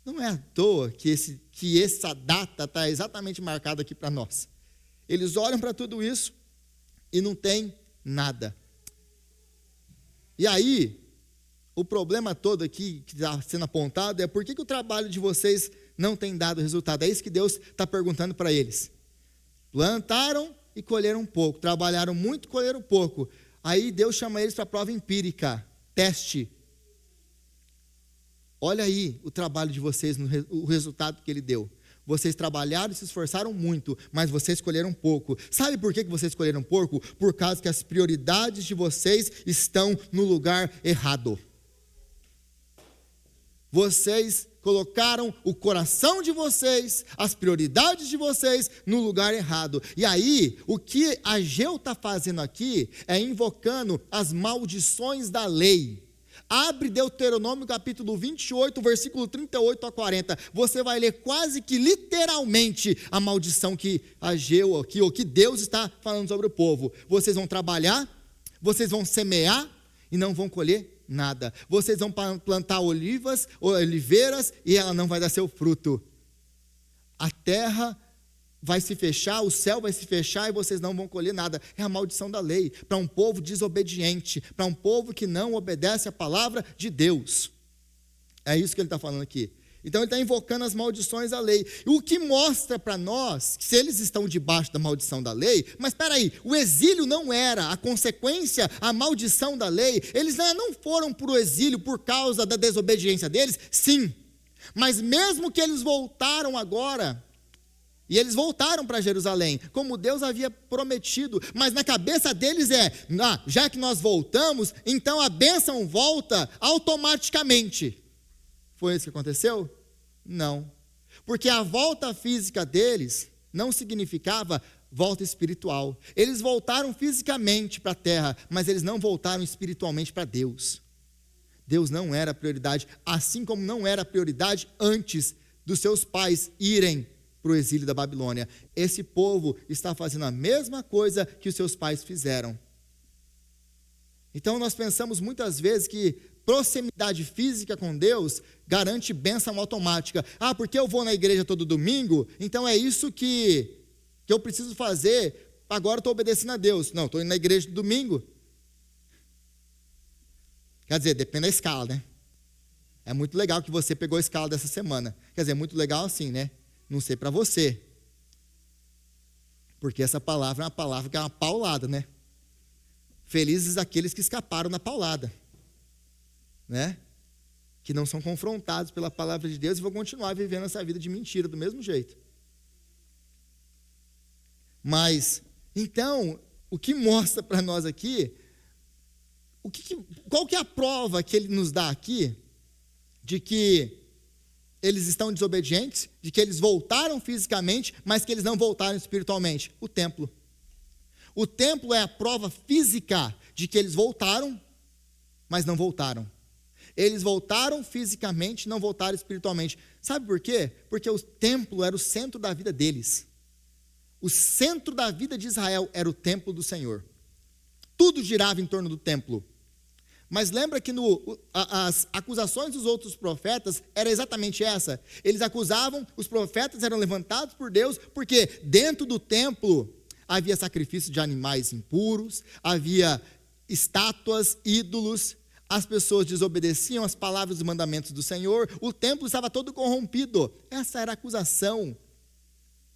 Não é à toa que essa data está exatamente marcada aqui para nós. Eles olham para tudo isso e não tem nada. E aí, o problema todo aqui que está sendo apontado é por que o trabalho de vocês não tem dado resultado. É isso que Deus está perguntando para eles. Plantaram e colheram pouco, trabalharam muito e colheram pouco. Aí Deus chama eles para a prova empírica, teste. Olha aí o trabalho de vocês, o resultado que ele deu. Vocês trabalharam e se esforçaram muito, mas vocês escolheram pouco. Sabe por que vocês escolheram pouco? Por causa que as prioridades de vocês estão no lugar errado. Vocês colocaram o coração de vocês, as prioridades de vocês no lugar errado. E aí, o que Ageu está fazendo aqui é invocando as maldições da lei. Abre Deuteronômio capítulo 28, versículo 38 a 40. Você vai ler quase que literalmente a maldição que Ageu aqui, ou que Deus está falando sobre o povo. Vocês vão trabalhar, vocês vão semear e não vão colher nada. Vocês vão plantar oliveiras e ela não vai dar seu fruto. A terra vai se fechar, o céu vai se fechar e vocês não vão colher nada. É a maldição da lei, para um povo desobediente, para um povo que não obedece a palavra de Deus. É isso que ele está falando aqui. Então ele está invocando as maldições da lei. O que mostra para nós, que se eles estão debaixo da maldição da lei, mas espera aí, o exílio não era a consequência, a maldição da lei. Eles não foram para o exílio por causa da desobediência deles, sim. Mas mesmo que eles voltaram agora, e eles voltaram para Jerusalém, como Deus havia prometido, mas na cabeça deles já que nós voltamos, então a bênção volta automaticamente. Foi isso que aconteceu? Não. Porque a volta física deles não significava volta espiritual. Eles voltaram fisicamente para a terra, mas eles não voltaram espiritualmente para Deus. Deus não era a prioridade, assim como não era a prioridade antes dos seus pais irem para o exílio da Babilônia. Esse povo está fazendo a mesma coisa que os seus pais fizeram. Então nós pensamos muitas vezes que proximidade física com Deus garante bênção automática. Porque eu vou na igreja todo domingo, então é isso que eu preciso fazer, agora estou obedecendo a Deus. Não, estou indo na igreja no domingo. Quer dizer, depende da escala, né? É muito legal que você pegou a escala dessa semana. Quer dizer, muito legal assim, né? Não sei para você. Porque essa palavra é uma palavra que é uma paulada, né? Felizes aqueles que escaparam da paulada, né? Que não são confrontados pela palavra de Deus e vão continuar vivendo essa vida de mentira do mesmo jeito. Mas, então, o que mostra para nós aqui, qual que é a prova que ele nos dá aqui de que eles estão desobedientes, de que eles voltaram fisicamente, mas que eles não voltaram espiritualmente? O templo. O templo é a prova física de que eles voltaram, mas não voltaram. Eles voltaram fisicamente, não voltaram espiritualmente. Sabe por quê? Porque o templo era o centro da vida deles. O centro da vida de Israel era o templo do Senhor. Tudo girava em torno do templo. Mas lembra que as acusações dos outros profetas era exatamente essa. Eles acusavam, os profetas eram levantados por Deus, porque dentro do templo havia sacrifício de animais impuros, havia estátuas, ídolos, as pessoas desobedeciam as palavras e mandamentos do Senhor, o templo estava todo corrompido. Essa era a acusação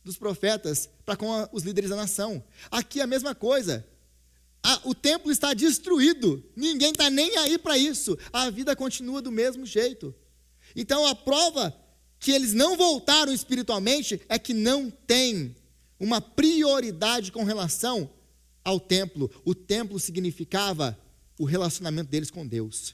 dos profetas para com os líderes da nação. Aqui a mesma coisa. O templo está destruído, ninguém está nem aí para isso, a vida continua do mesmo jeito. Então a prova que eles não voltaram espiritualmente é que não tem uma prioridade com relação ao templo. O templo significava o relacionamento deles com Deus.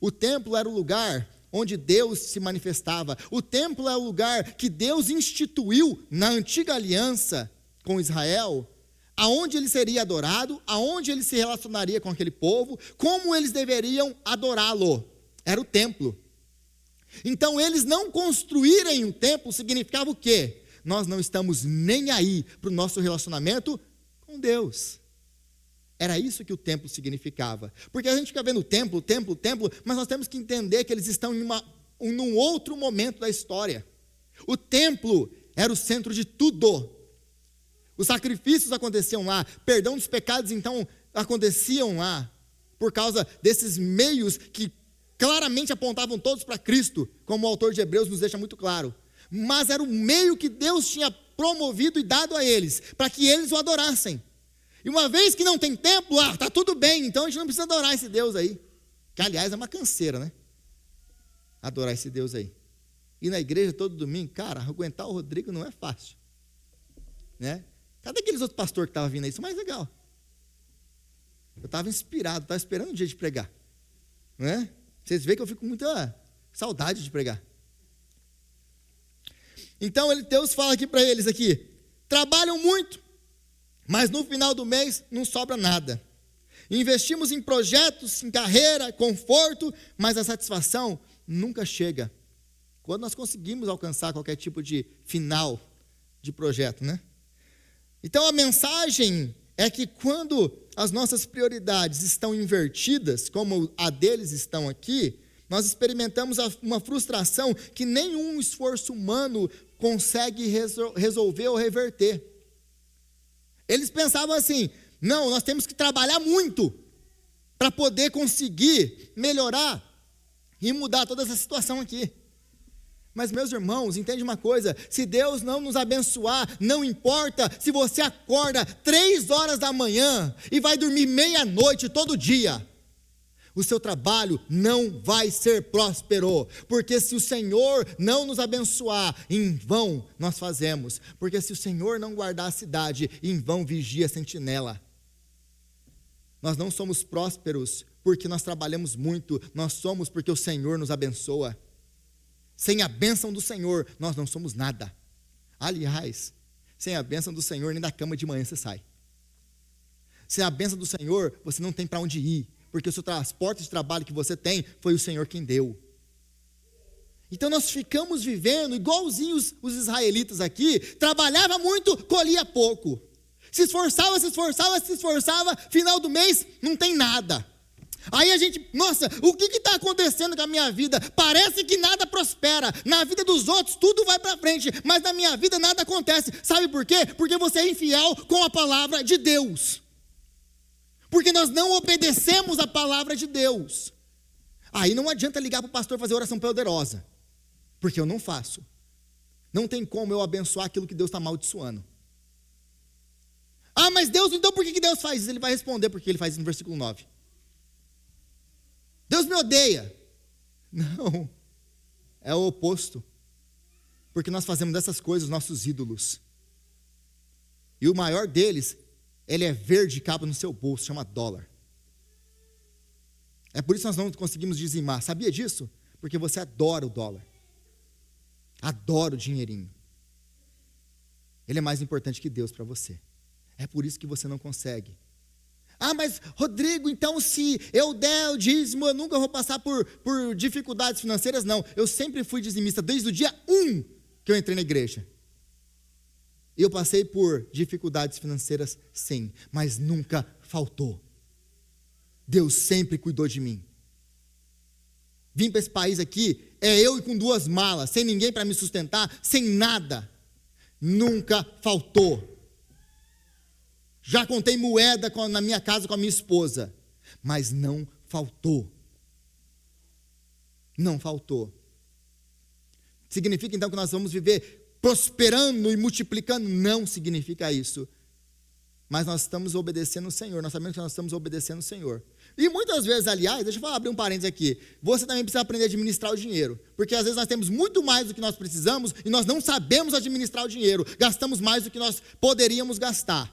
O templo era o lugar onde Deus se manifestava. O templo é o lugar que Deus instituiu na antiga aliança com Israel, aonde ele seria adorado, aonde ele se relacionaria com aquele povo, como eles deveriam adorá-lo. Era o templo. Então, eles não construírem um templo significava o quê? Nós não estamos nem aí para o nosso relacionamento com Deus. Era isso que o templo significava. Porque a gente fica vendo o templo, mas nós temos que entender que eles estão num outro momento da história. O templo era o centro de tudo. Os sacrifícios aconteciam lá, perdão dos pecados então aconteciam lá, por causa desses meios que claramente apontavam todos para Cristo, como o autor de Hebreus nos deixa muito claro. Mas era o meio que Deus tinha promovido e dado a eles, para que eles o adorassem. E uma vez que não tem templo, está tudo bem, então a gente não precisa adorar esse Deus aí. Que aliás é uma canseira, né? Adorar esse Deus aí. Ir na igreja todo domingo, cara, aguentar o Rodrigo não é fácil. Né? Cadê aqueles outros pastores que estavam vindo aí? Isso é mais legal. Eu estava inspirado, estava esperando o dia de pregar. Né? Vocês veem que eu fico com muita saudade de pregar. Então Deus fala aqui para eles aqui, trabalham muito, mas no final do mês não sobra nada. Investimos em projetos, em carreira, conforto, mas a satisfação nunca chega. Quando nós conseguimos alcançar qualquer tipo de final de projeto, né? Então a mensagem é que quando as nossas prioridades estão invertidas, como a deles estão aqui, nós experimentamos uma frustração que nenhum esforço humano consegue resolver ou reverter. Eles pensavam assim, não, nós temos que trabalhar muito para poder conseguir melhorar e mudar toda essa situação aqui. Mas, meus irmãos, entende uma coisa, se Deus não nos abençoar, não importa se você acorda 3 horas da manhã e vai dormir meia-noite todo dia, o seu trabalho não vai ser próspero, porque se o Senhor não nos abençoar, em vão nós fazemos, porque se o Senhor não guardar a cidade, em vão vigia a sentinela. Nós não somos prósperos porque nós trabalhamos muito, nós somos porque o Senhor nos abençoa. Sem a bênção do Senhor, nós não somos nada. Aliás, sem a bênção do Senhor, nem da cama de manhã você sai. Sem a bênção do Senhor, você não tem para onde ir, porque o seu transporte de trabalho que você tem, foi o Senhor quem deu. Então nós ficamos vivendo igualzinhos os israelitas aqui, trabalhava muito, colhia pouco. Se esforçava, final do mês, não tem nada. Aí a gente, nossa, o que está acontecendo com a minha vida? Parece que nada prospera. Na vida dos outros tudo vai para frente, mas na minha vida nada acontece. Sabe por quê? Porque você é infiel com a palavra de Deus. Porque nós não obedecemos a palavra de Deus. Aí não adianta ligar para o pastor fazer oração poderosa, porque eu não faço. Não tem como eu abençoar aquilo que Deus está amaldiçoando. Ah, mas Deus, então por que Deus faz isso? Ele vai responder porque ele faz isso no versículo 9. Deus me odeia. Não, é o oposto. Porque nós fazemos dessas coisas nossos ídolos. E o maior deles, ele é verde e cabe no seu bolso, chama dólar. É por isso que nós não conseguimos dizimar. Sabia disso? Porque você adora o dólar. Adora o dinheirinho. Ele é mais importante que Deus para você. É por isso que você não consegue. Ah, mas Rodrigo, então se eu der o dízimo, eu nunca vou passar por dificuldades financeiras? Não, eu sempre fui dizimista, desde o dia 1 que eu entrei na igreja. Eu passei por dificuldades financeiras, sim, mas nunca faltou. Deus sempre cuidou de mim. Vim para esse país aqui, é eu e com 2 malas, sem ninguém para me sustentar, sem nada. Nunca faltou. Já contei moeda na minha casa com a minha esposa, mas não faltou. Não faltou. Significa então que nós vamos viver prosperando e multiplicando? Não significa isso. Mas nós estamos obedecendo o Senhor, nós sabemos que nós estamos obedecendo o Senhor. E muitas vezes, aliás, deixa eu abrir um parênteses aqui, você também precisa aprender a administrar o dinheiro, porque às vezes nós temos muito mais do que nós precisamos e nós não sabemos administrar o dinheiro, gastamos mais do que nós poderíamos gastar.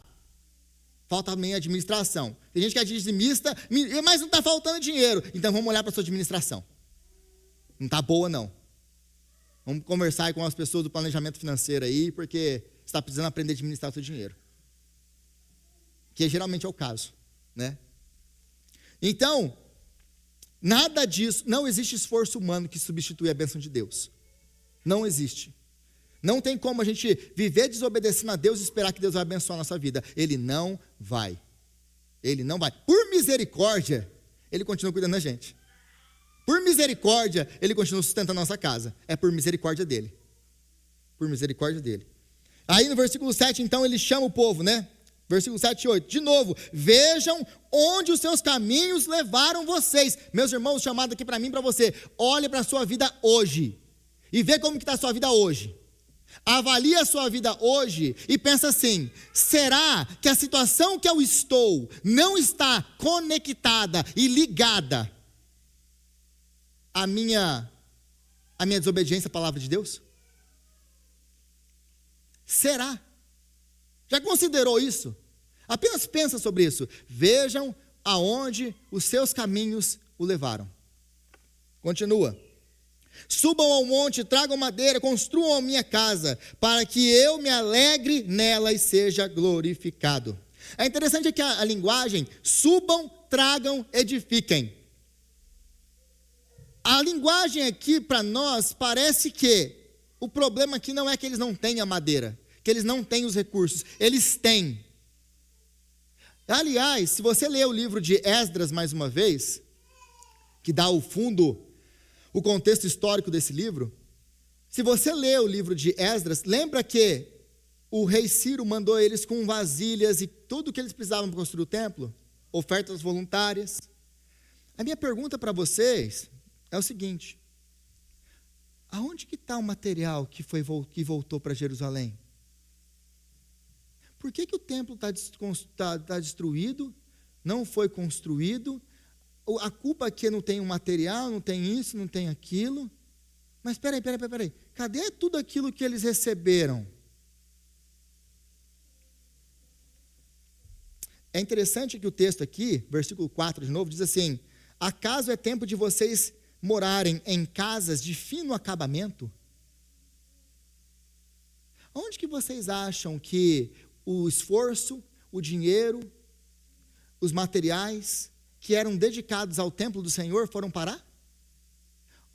Falta também a administração. Tem gente que é dizimista, mas não está faltando dinheiro, então vamos olhar para a sua administração. Não está boa não. Vamos conversar aí com as pessoas do planejamento financeiro aí, porque você está precisando aprender a administrar o seu dinheiro. Que geralmente é o caso, né? Então, nada disso, não existe esforço humano que substitui a bênção de Deus. Não existe. Não tem como a gente viver desobedecendo a Deus e esperar que Deus vai abençoar a nossa vida. Ele não vai. Ele não vai. Por misericórdia, Ele continua cuidando da gente. Por misericórdia, Ele continua sustentando a nossa casa. É por misericórdia dEle. Por misericórdia dEle. Aí no versículo 7, então, Ele chama o povo, né? Versículo 7 e 8, de novo, vejam onde os seus caminhos levaram vocês. Meus irmãos, chamado aqui para mim e para você, olhe para a sua vida hoje, e vê como que está a sua vida hoje. Avalie a sua vida hoje e pensa assim, será que a situação que eu estou não está conectada e ligada à minha desobediência à palavra de Deus? Será? Já considerou isso? Apenas pensa sobre isso. Vejam aonde os seus caminhos o levaram. Continua. Subam ao monte, tragam madeira, construam a minha casa, para que eu me alegre nela e seja glorificado. É interessante que a linguagem, subam, tragam, edifiquem. A linguagem aqui para nós parece que o problema aqui não é que eles não têm a madeira, que eles não têm os recursos, eles têm. Aliás, se você ler o livro de Esdras mais uma vez, que dá o fundo, o contexto histórico desse livro, se você ler o livro de Esdras, lembra que o rei Ciro mandou eles com vasilhas e tudo o que eles precisavam para construir o templo, ofertas voluntárias. A minha pergunta para vocês é o seguinte, aonde que está o material que voltou para Jerusalém? Por que o templo está destruído, não foi construído? A culpa aqui não tem um material, não tem isso, não tem aquilo. Mas espera aí, cadê tudo aquilo que eles receberam? É interessante que o texto aqui, versículo 4 de novo, diz assim, acaso é tempo de vocês morarem em casas de fino acabamento? Onde que vocês acham que o esforço, o dinheiro, os materiais que eram dedicados ao templo do Senhor foram parar?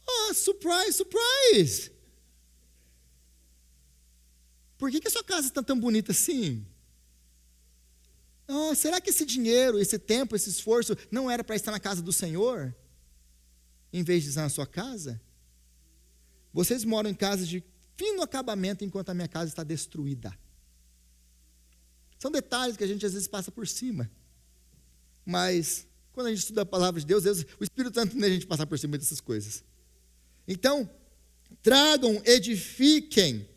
Oh, surprise, surprise! Por que a sua casa está tão bonita assim? Oh, será que esse dinheiro, esse tempo, esse esforço não era para estar na casa do Senhor? Em vez de estar na sua casa? Vocês moram em casas de fino acabamento enquanto a minha casa está destruída. São detalhes que a gente às vezes passa por cima. Mas quando a gente estuda a palavra de Deus, o Espírito Santo não deixa a gente passar por cima dessas coisas. Então, tragam, edifiquem.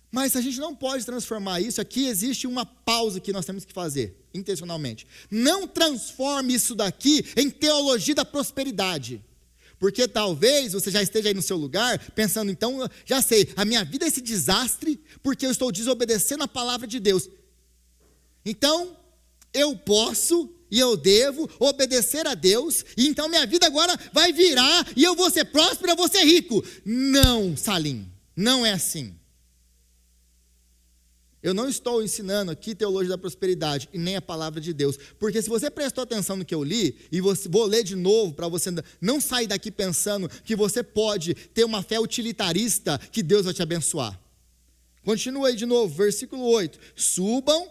Mas a gente não pode transformar isso. Aqui existe uma pausa que nós temos que fazer, intencionalmente. Não transforme isso daqui em teologia da prosperidade. Porque talvez você já esteja aí no seu lugar, pensando, então, já sei, a minha vida é esse desastre, porque eu estou desobedecendo a palavra de Deus. Então, eu posso e eu devo obedecer a Deus, e então minha vida agora vai virar, e eu vou ser próspero, eu vou ser rico. Não, Salim, não é assim. Eu não estou ensinando aqui teologia da prosperidade e nem a palavra de Deus, porque se você prestou atenção no que eu li, e vou ler de novo para você não sair daqui pensando que você pode ter uma fé utilitarista que Deus vai te abençoar. Continua aí de novo, versículo 8. Subam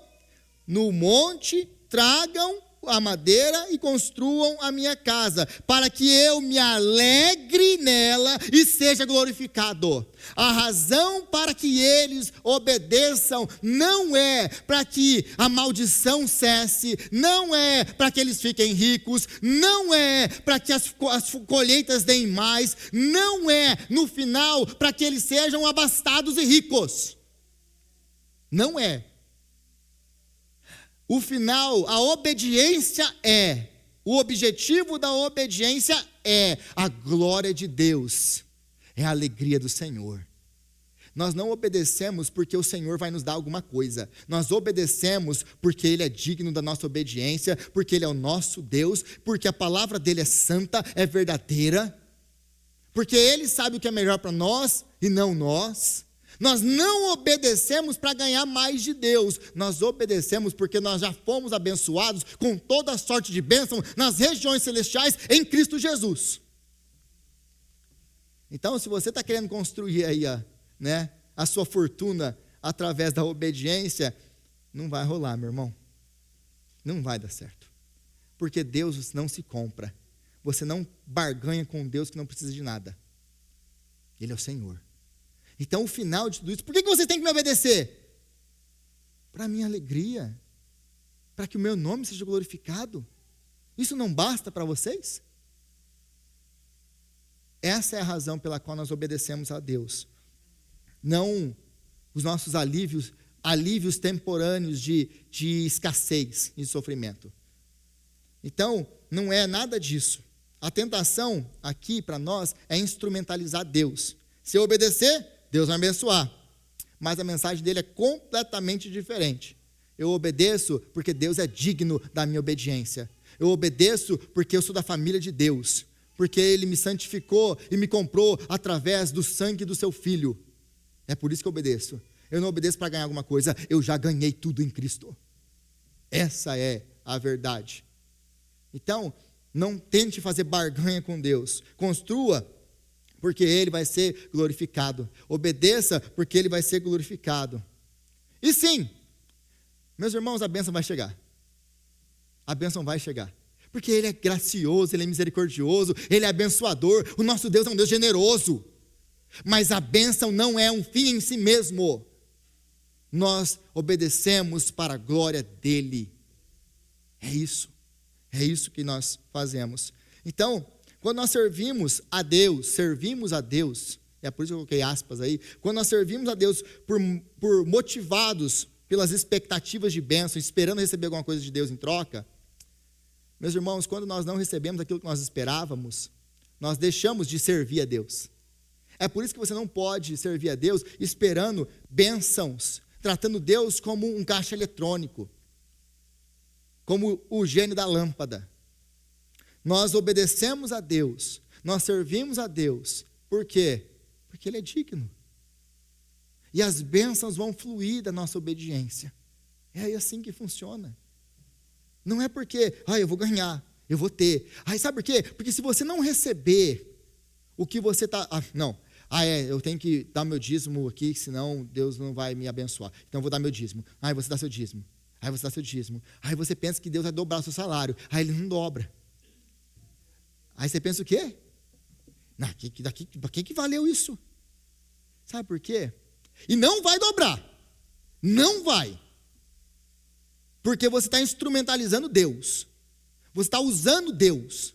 no monte, tragam a madeira e construam a minha casa, para que eu me alegre nela e seja glorificado. A razão para que eles obedeçam não é para que a maldição cesse, não é para que eles fiquem ricos, não é para que as colheitas deem mais, não é, no final, para que eles sejam abastados e ricos. Não é. O final, a obediência o objetivo da obediência é a glória de Deus, é a alegria do Senhor. Nós não obedecemos porque o Senhor vai nos dar alguma coisa, nós obedecemos porque Ele é digno da nossa obediência, porque Ele é o nosso Deus, porque a palavra dEle é santa, é verdadeira, porque Ele sabe o que é melhor para nós e não nós. Nós não obedecemos para ganhar mais de Deus, nós obedecemos porque nós já fomos abençoados com toda sorte de bênção nas regiões celestiais em Cristo Jesus. Então, se você está querendo construir aí a sua fortuna através da obediência, não vai rolar, meu irmão. Não vai dar certo. Porque Deus não se compra. Você não barganha com Deus que não precisa de nada. Ele é o Senhor. Então, o final de tudo isso, por que você tem que me obedecer? Para a minha alegria, para que o meu nome seja glorificado. Isso não basta para vocês? Essa é a razão pela qual nós obedecemos a Deus. Não os nossos alívios temporâneos de escassez e de sofrimento. Então, não é nada disso. A tentação aqui para nós é instrumentalizar Deus. Se eu obedecer, Deus vai me abençoar. Mas a mensagem dele é completamente diferente. Eu obedeço porque Deus é digno da minha obediência. Eu obedeço porque eu sou da família de Deus. Porque Ele me santificou e me comprou através do sangue do seu Filho. É por isso que eu obedeço. Eu não obedeço para ganhar alguma coisa, eu já ganhei tudo em Cristo. Essa é a verdade. Então, não tente fazer barganha com Deus. Construa porque Ele vai ser glorificado. Obedeça, porque Ele vai ser glorificado. E sim, meus irmãos, a bênção vai chegar. A bênção vai chegar. Porque Ele é gracioso, Ele é misericordioso, Ele é abençoador. O nosso Deus é um Deus generoso. Mas a bênção não é um fim em si mesmo. Nós obedecemos para a glória dEle. É isso que nós fazemos. Então, quando nós servimos a Deus, é por isso que eu coloquei aspas aí, quando nós servimos a Deus por motivados pelas expectativas de bênção, esperando receber alguma coisa de Deus em troca, meus irmãos, quando nós não recebemos aquilo que nós esperávamos, nós deixamos de servir a Deus. É por isso que você não pode servir a Deus esperando bênçãos, tratando Deus como um caixa eletrônico, como o gênio da lâmpada. Nós obedecemos a Deus, nós servimos a Deus. Por quê? Porque Ele é digno. E as bênçãos vão fluir da nossa obediência. É assim que funciona. Não é porque, eu vou ganhar, eu vou ter. Sabe por quê? Porque se você não receber o que você está... eu tenho que dar meu dízimo aqui, senão Deus não vai me abençoar. Então eu vou dar meu dízimo. Você dá seu dízimo. Você dá seu dízimo. Aí você pensa que Deus vai dobrar o seu salário. Ele não dobra. Aí você pensa o quê? Para que valeu isso? Sabe por quê? E não vai dobrar. Não vai. Porque você está instrumentalizando Deus. Você está usando Deus.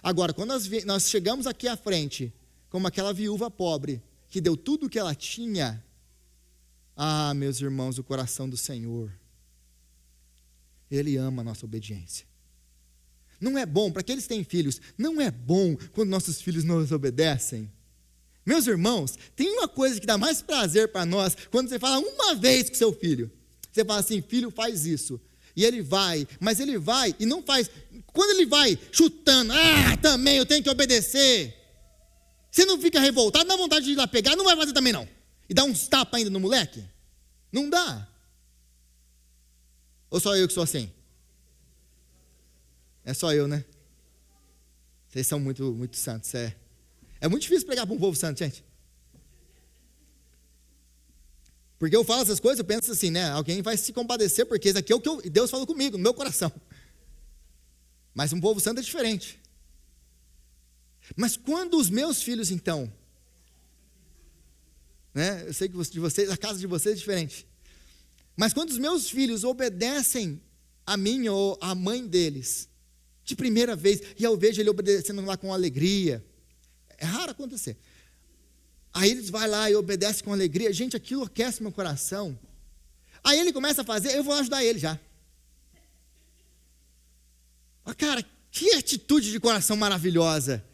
Agora, quando nós chegamos aqui à frente, como aquela viúva pobre, que deu tudo o que ela tinha, meus irmãos, o coração do Senhor, Ele ama a nossa obediência. Não é bom, para aqueles que têm filhos, não é bom quando nossos filhos não nos obedecem. Meus irmãos, tem uma coisa que dá mais prazer para nós, quando você fala uma vez com seu filho. Você fala assim, filho, faz isso. E ele vai, mas ele vai e não faz. Quando ele vai chutando, também eu tenho que obedecer. Você não fica revoltado, dá vontade de ir lá pegar, não vai fazer também não. E dar uns tapas ainda no moleque? Não dá. Ou só eu que sou assim? É só eu, né? Vocês são muito, muito santos, É muito difícil pregar para um povo santo, gente. Porque eu falo essas coisas, eu penso assim, Alguém vai se compadecer, porque isso aqui é o que Deus falou comigo, no meu coração. Mas um povo santo é diferente. Mas quando os meus filhos, então, né? Eu sei que de vocês, a casa de vocês é diferente. Mas quando os meus filhos obedecem a mim ou a mãe deles, de primeira vez, e eu vejo ele obedecendo lá com alegria, é raro acontecer. Aí eles vão lá e obedecem com alegria, gente, aquilo aquece meu coração. Aí ele começa a fazer, eu vou ajudar ele já. Cara, que atitude de coração maravilhosa.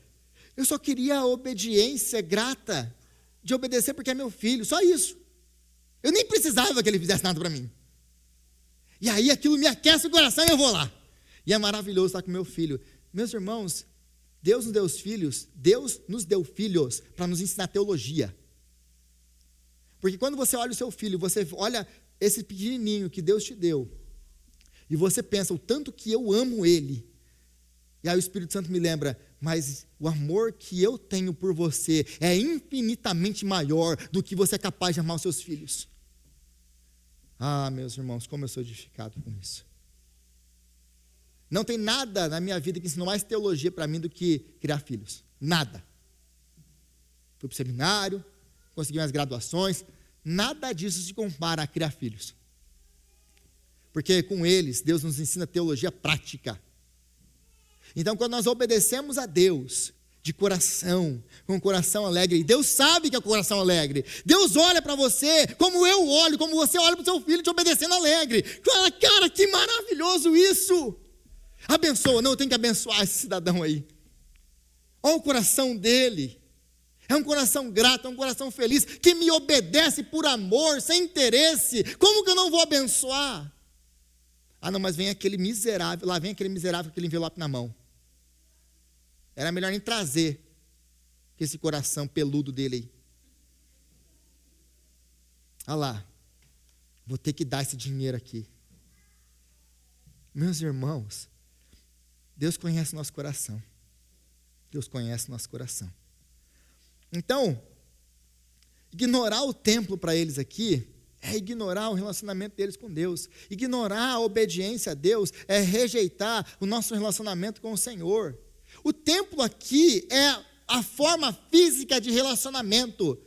Eu só queria a obediência grata de obedecer porque é meu filho, só isso. Eu nem precisava que ele fizesse nada para mim. E aí aquilo me aquece o coração e eu vou lá. E é maravilhoso estar com meu filho. Meus irmãos, Deus nos deu filhos para nos ensinar teologia. Porque quando você olha o seu filho, você olha esse pequenininho que Deus te deu, e você pensa o tanto que eu amo ele, e aí o Espírito Santo me lembra, mas o amor que eu tenho por você é infinitamente maior do que você é capaz de amar os seus filhos. Ah, meus irmãos, como eu sou edificado com isso. Não tem nada na minha vida que ensinou mais teologia para mim do que criar filhos. Nada. Fui para o seminário, consegui minhas graduações, nada disso se compara a criar filhos. Porque com eles, Deus nos ensina teologia prática. Então, quando nós obedecemos a Deus de coração, com o coração alegre, e Deus sabe que é o coração alegre, Deus olha para você como eu olho, como você olha para o seu filho te obedecendo alegre. Fala, cara, que maravilhoso isso! Abençoa, não, eu tenho que abençoar esse cidadão aí. Olha o coração dele, é um coração grato, é um coração feliz, que me obedece por amor, sem interesse. Como que eu não vou abençoar? Ah, não, mas vem aquele miserável, lá vem aquele miserável com aquele envelope na mão. Era melhor nem trazer esse coração peludo dele aí. Olha lá, vou ter que dar esse dinheiro aqui. Meus irmãos, Deus conhece nosso coração. Deus conhece nosso coração. Então, ignorar o templo para eles aqui é ignorar o relacionamento deles com Deus. Ignorar a obediência a Deus é rejeitar o nosso relacionamento com o Senhor. O templo aqui é a forma física de relacionamento.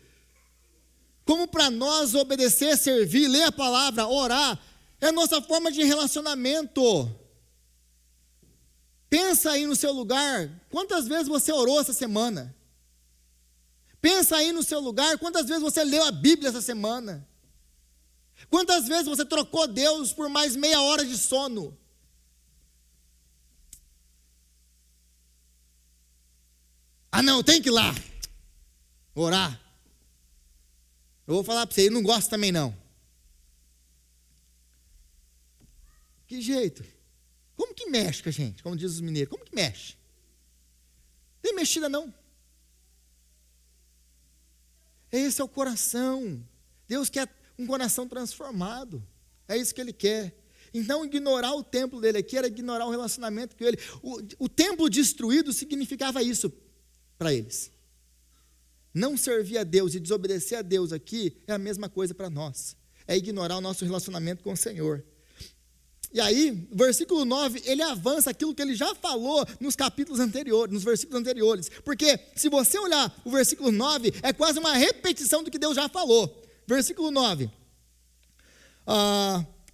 Como para nós obedecer, servir, ler a palavra, orar, é a nossa forma de relacionamento. Pensa aí no seu lugar, quantas vezes você orou essa semana? Pensa aí no seu lugar, quantas vezes você leu a Bíblia essa semana? Quantas vezes você trocou Deus por mais meia hora de sono? Ah, não, eu tenho que ir lá orar. Eu vou falar para você, ele não gosta também não. Que jeito? Como que mexe com a gente? Como diz os mineiros, como que mexe? Não tem mexida não. Esse é o coração. Deus quer um coração transformado. É isso que Ele quer. Então, ignorar o templo dele aqui era ignorar o relacionamento com Ele. O templo destruído significava isso para eles. Não servir a Deus e desobedecer a Deus aqui é a mesma coisa para nós. É ignorar o nosso relacionamento com o Senhor. E aí, versículo 9, ele avança aquilo que ele já falou nos capítulos anteriores, nos versículos anteriores. Porque se você olhar o versículo 9, é quase uma repetição do que Deus já falou. Versículo 9.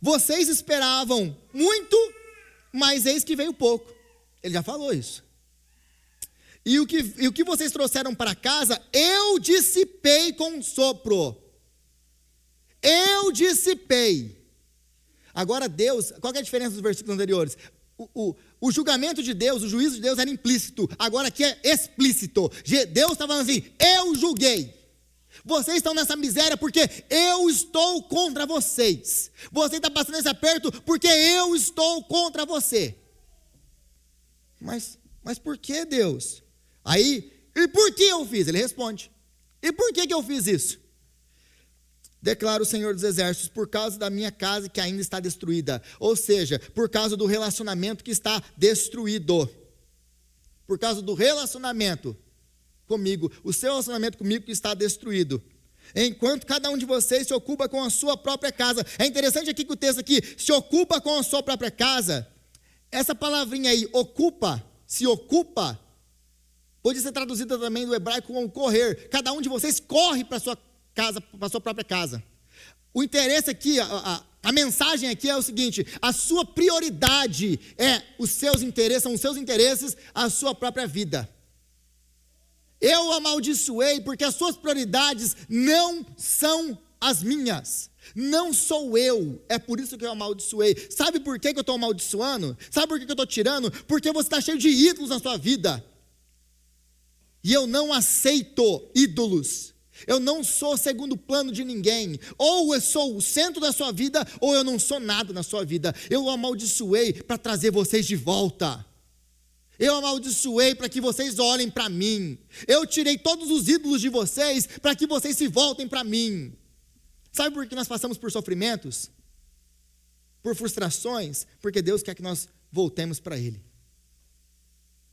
Vocês esperavam muito, mas eis que veio pouco. Ele já falou isso. E o que vocês trouxeram para casa, eu dissipei com sopro. Eu dissipei. Agora Deus, qual que é a diferença dos versículos anteriores? O julgamento de Deus, o juízo de Deus era implícito, agora aqui é explícito. Deus está falando assim, eu julguei. Vocês estão nessa miséria porque eu estou contra vocês. Você está passando esse aperto porque eu estou contra você. Mas por que, Deus? Aí, e por que eu fiz? Ele responde. E por que eu fiz isso? Declara o Senhor dos Exércitos, por causa da minha casa que ainda está destruída. Ou seja, por causa do relacionamento que está destruído. Por causa do relacionamento comigo, o seu relacionamento comigo que está destruído. Enquanto cada um de vocês se ocupa com a sua própria casa. É interessante aqui que o texto aqui, se ocupa com a sua própria casa, Essa palavrinha aí, ocupa, se ocupa, pode ser traduzida também do hebraico como correr. Cada um de vocês corre para sua casa, para sua própria casa. O interesse aqui, a mensagem aqui é o seguinte: a sua prioridade são os seus interesses, a sua própria vida. Eu amaldiçoei porque as suas prioridades não são as minhas. Não sou eu, é por isso que eu amaldiçoei. Sabe por que eu estou amaldiçoando? Sabe por que eu estou tirando? Porque você está cheio de ídolos na sua vida. E eu não aceito ídolos. Eu não sou segundo plano de ninguém. Ou eu sou o centro da sua vida, ou eu não sou nada na sua vida. Eu amaldiçoei para trazer vocês de volta. Eu amaldiçoei para que vocês olhem para mim. Eu tirei todos os ídolos de vocês para que vocês se voltem para mim. Sabe por que nós passamos por sofrimentos? Por frustrações? Porque Deus quer que nós voltemos para Ele.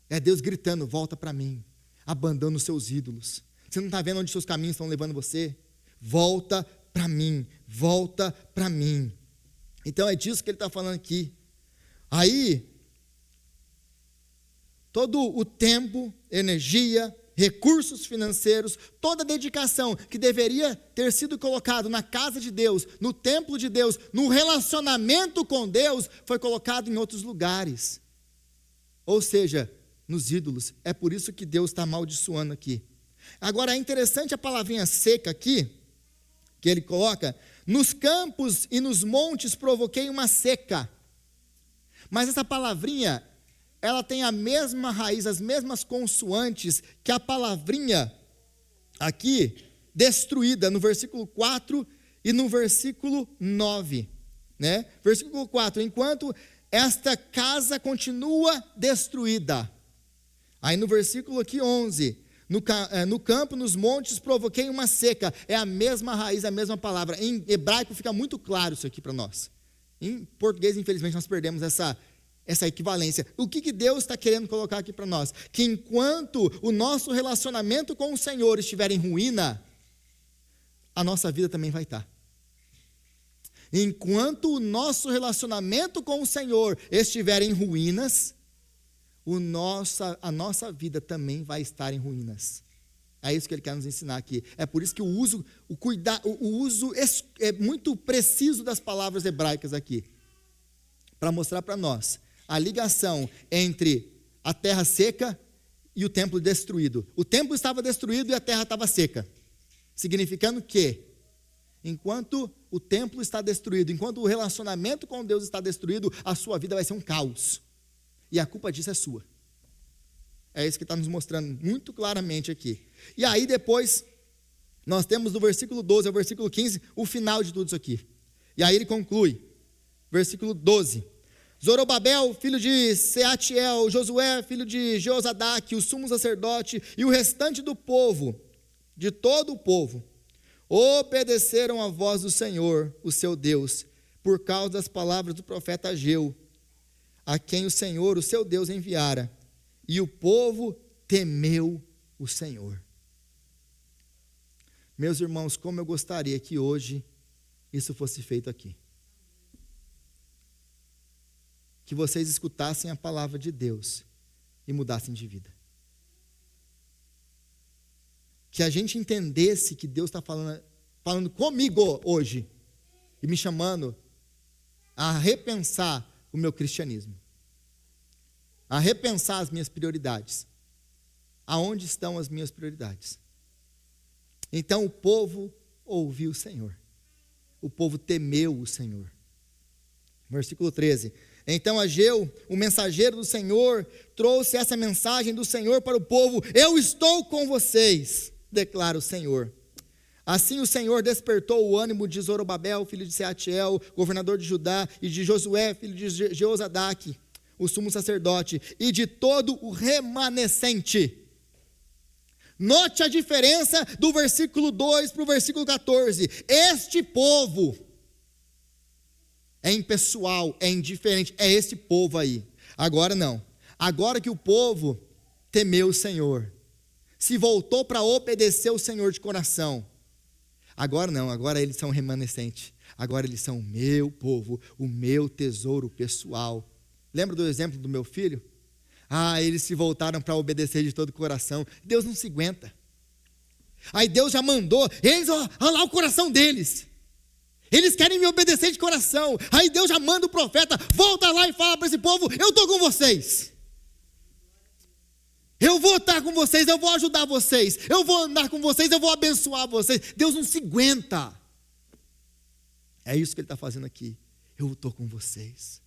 É Deus gritando: volta para mim, abandona os seus ídolos. Você não está vendo onde seus caminhos estão levando você? Volta para mim, volta para mim. Então é disso que ele está falando aqui. Aí, todo o tempo, energia, recursos financeiros, toda a dedicação que deveria ter sido colocado na casa de Deus, no templo de Deus, no relacionamento com Deus, foi colocado em outros lugares. Ou seja, nos ídolos. É por isso que Deus está amaldiçoando aqui. Agora é interessante a palavrinha seca aqui, que ele coloca: nos campos e nos montes provoquei uma seca. Mas essa palavrinha, ela tem a mesma raiz, as mesmas consoantes que a palavrinha aqui, destruída, no versículo 4 e no versículo 9. Né? Versículo 4, enquanto esta casa continua destruída. Aí no versículo aqui 11, no campo, nos montes, provoquei uma seca. É a mesma raiz, a mesma palavra. Em hebraico fica muito claro isso aqui para nós. Em português, infelizmente, nós perdemos essa equivalência. O que Deus está querendo colocar aqui para nós? Que enquanto o nosso relacionamento com o Senhor estiver em ruína, a nossa vida também vai estar. Enquanto o nosso relacionamento com o Senhor estiver em ruínas, a nossa vida também vai estar em ruínas. É isso que ele quer nos ensinar aqui. É por isso que o uso é muito preciso das palavras hebraicas aqui, para mostrar para nós a ligação entre a terra seca e o templo destruído. O templo estava destruído e a terra estava seca, significando que, enquanto o templo está destruído, enquanto o relacionamento com Deus está destruído, a sua vida vai ser um caos. E a culpa disso é sua. É isso que está nos mostrando muito claramente aqui. E aí depois, nós temos do versículo 12 ao versículo 15, o final de tudo isso aqui. E aí ele conclui, versículo 12. Zorobabel, filho de Seatiel, Josué, filho de Jeozadaque, o sumo sacerdote e o restante do povo, de todo o povo, obedeceram à voz do Senhor, o seu Deus, por causa das palavras do profeta Ageu, a quem o Senhor, o seu Deus, enviara. E o povo temeu o Senhor. Meus irmãos, como eu gostaria que hoje isso fosse feito aqui. Que vocês escutassem a palavra de Deus e mudassem de vida. Que a gente entendesse que Deus está falando comigo hoje e me chamando a repensar o meu cristianismo, a repensar as minhas prioridades. Aonde estão as minhas prioridades? Então o povo ouviu o Senhor, o povo temeu o Senhor. Versículo 13. Então Ageu, o mensageiro do Senhor, trouxe essa mensagem do Senhor para o povo: eu estou com vocês, declara o Senhor. Assim o Senhor despertou o ânimo de Zorobabel, filho de Seatiel, governador de Judá, e de Josué, filho de Jeozadaque, o sumo sacerdote, e de todo o remanescente. Note a diferença do versículo 2 para o versículo 14. Este povo é impessoal, é indiferente, é esse povo aí. Agora não. Agora que o povo temeu o Senhor, se voltou para obedecer o Senhor de coração, agora não, agora eles são remanescentes. Agora eles são o meu povo, o meu tesouro pessoal. Lembra do exemplo do meu filho? Eles se voltaram para obedecer de todo o coração. Deus não se aguenta. Aí Deus já mandou, eles, olha lá o coração deles. Eles querem me obedecer de coração. Aí Deus já manda o profeta, volta lá e fala para esse povo, eu estou com vocês. Eu vou estar com vocês, eu vou ajudar vocês. Eu vou andar com vocês, eu vou abençoar vocês. Deus não se aguenta. É isso que ele está fazendo aqui. Eu estou com vocês.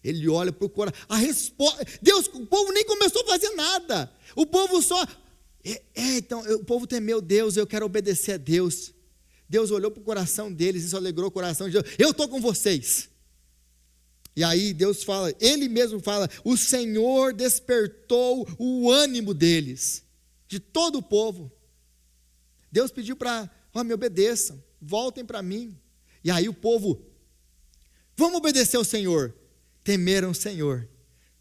Ele olha para o coração. A resposta. Deus, o povo nem começou a fazer nada. O povo só. Então, o povo temeu Deus, eu quero obedecer a Deus. Deus olhou para o coração deles, isso alegrou o coração de Deus. Eu estou com vocês. E aí Deus fala, Ele mesmo fala, o Senhor despertou o ânimo deles, de todo o povo. Deus pediu para, me obedeçam, voltem para mim. E aí o povo, vamos obedecer ao Senhor. Temeram o Senhor.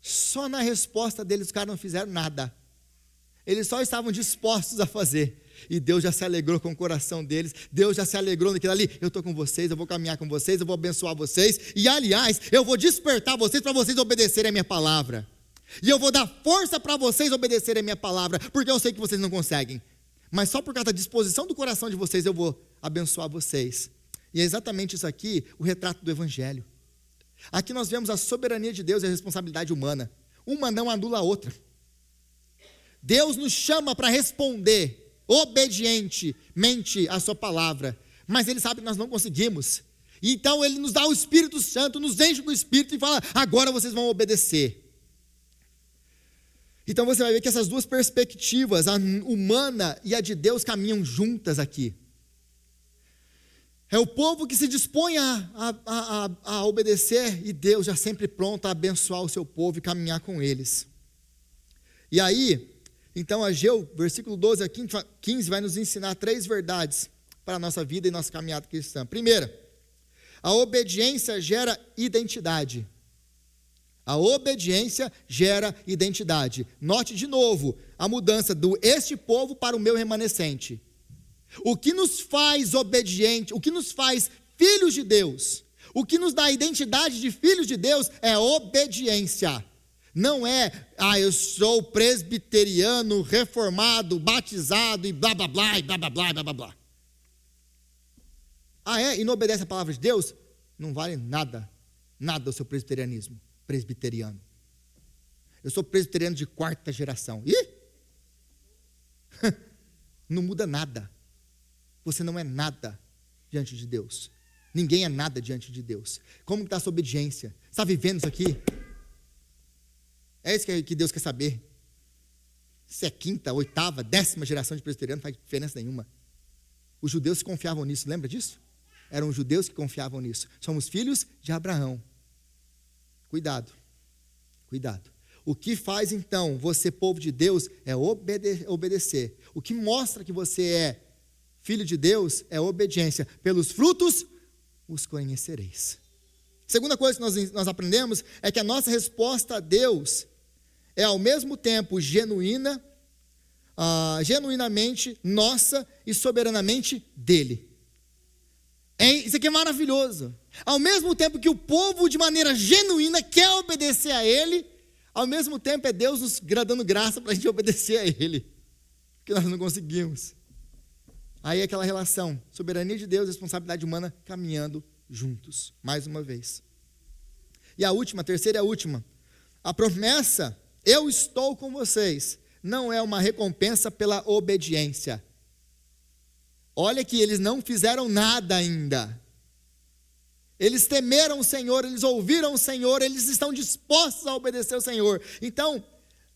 Só na resposta deles os caras não fizeram nada. Eles só estavam dispostos a fazer. E Deus já se alegrou com o coração deles. Deus já se alegrou naquilo ali. Eu estou com vocês, eu vou caminhar com vocês, eu vou abençoar vocês. E aliás, eu vou despertar vocês para vocês obedecerem a minha palavra. E eu vou dar força para vocês obedecerem a minha palavra. Porque eu sei que vocês não conseguem. Mas só por causa da disposição do coração de vocês eu vou abençoar vocês. E é exatamente isso aqui, o retrato do Evangelho. Aqui nós vemos a soberania de Deus e a responsabilidade humana. Uma não anula a outra. Deus nos chama para responder obedientemente à sua palavra, mas Ele sabe que nós não conseguimos. Então Ele nos dá o Espírito Santo, nos enche com o Espírito e fala, agora vocês vão obedecer. Então você vai ver que essas duas perspectivas, a humana e a de Deus, caminham juntas aqui. É o povo que se dispõe a obedecer e Deus já sempre pronto a abençoar o seu povo e caminhar com eles. E aí, então Ageu, versículo 12 a 15, vai nos ensinar 3 verdades para a nossa vida e nossa caminhada cristã. Primeira, a obediência gera identidade. A obediência gera identidade. Note de novo a mudança do este povo para o meu remanescente. O que nos faz obediente, o que nos faz filhos de Deus, o que nos dá a identidade de filhos de Deus é obediência. Não é, eu sou presbiteriano, reformado, batizado e blá blá blá, e blá blá blá, blá blá blá. E não obedece a palavra de Deus? Não vale nada o seu presbiteriano. Eu sou presbiteriano de 4ª geração. Não muda nada. Você não é nada diante de Deus. Ninguém é nada diante de Deus. Como está a sua obediência? Está vivendo isso aqui? É isso que Deus quer saber. Se é 5ª, 8ª, 10ª geração de presbiteriano, não faz diferença nenhuma. Os judeus se confiavam nisso, lembra disso? Eram os judeus que confiavam nisso. Somos filhos de Abraão. Cuidado. O que faz então você, povo de Deus, é obedecer. O que mostra que você é filho de Deus é obediência. Pelos frutos os conhecereis. Segunda coisa que nós aprendemos é que a nossa resposta a Deus é ao mesmo tempo genuinamente nossa e soberanamente dele. Isso aqui é maravilhoso. Ao mesmo tempo que o povo de maneira genuína quer obedecer a ele, ao mesmo tempo é Deus nos dando graça para a gente obedecer a ele, porque nós não conseguimos. Aí é aquela relação, soberania de Deus e responsabilidade humana caminhando juntos, mais uma vez. E a terceira e a última, a promessa, eu estou com vocês, não é uma recompensa pela obediência. Olha que eles não fizeram nada ainda. Eles temeram o Senhor, eles ouviram o Senhor, eles estão dispostos a obedecer ao Senhor. Então,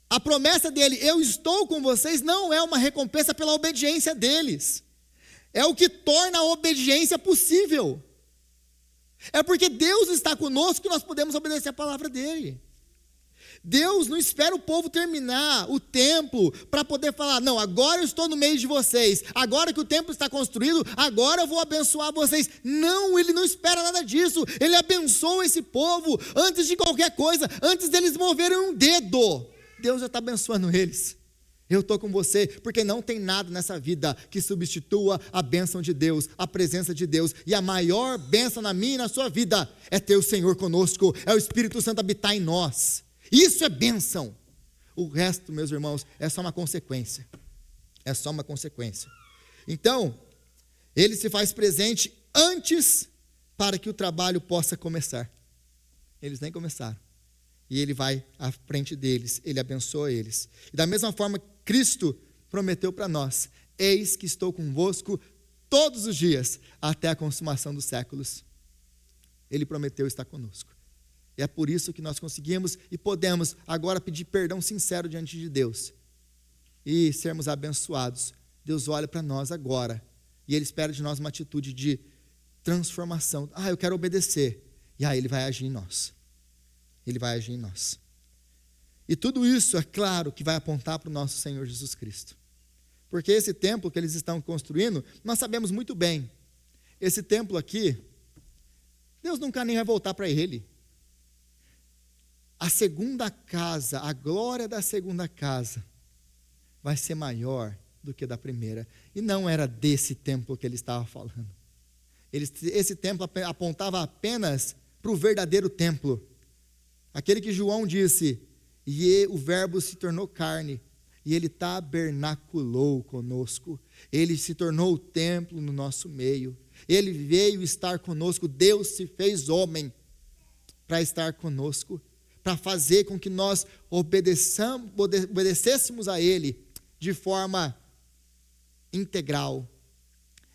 a promessa dele, eu estou com vocês, não é uma recompensa pela obediência deles. É o que torna a obediência possível. É porque Deus está conosco que nós podemos obedecer a palavra dele. Deus não espera o povo terminar o templo para poder falar, não, agora eu estou no meio de vocês, agora que o templo está construído, agora eu vou abençoar vocês. Não, ele não espera nada disso. Ele abençoa esse povo antes de qualquer coisa, antes deles moverem um dedo. Deus já está abençoando eles. Eu estou com você, porque não tem nada nessa vida que substitua a bênção de Deus, a presença de Deus. E a maior bênção na minha e na sua vida é ter o Senhor conosco, é o Espírito Santo habitar em nós. Isso é bênção. O resto, meus irmãos, é só uma consequência. É só uma consequência. Então, ele se faz presente antes para que o trabalho possa começar. Eles nem começaram. E ele vai à frente deles, ele abençoa eles. E da mesma forma, Cristo prometeu para nós: eis que estou convosco todos os dias, até a consumação dos séculos. Ele prometeu estar conosco. E é por isso que nós conseguimos e podemos agora pedir perdão sincero diante de Deus. E sermos abençoados. Deus olha para nós agora. E Ele espera de nós uma atitude de transformação. Eu quero obedecer. E aí Ele vai agir em nós. Ele vai agir em nós. E tudo isso, é claro, que vai apontar para o nosso Senhor Jesus Cristo. Porque esse templo que eles estão construindo, nós sabemos muito bem. Esse templo aqui, Deus nunca nem vai voltar para ele. A segunda casa, a glória da segunda casa, vai ser maior do que da primeira. E não era desse templo que ele estava falando. Esse templo apontava apenas para o verdadeiro templo. Aquele que João disse, e o verbo se tornou carne, e ele tabernaculou conosco. Ele se tornou o templo no nosso meio. Ele veio estar conosco. Deus se fez homem para estar conosco, para fazer com que nós obedecêssemos a Ele de forma integral.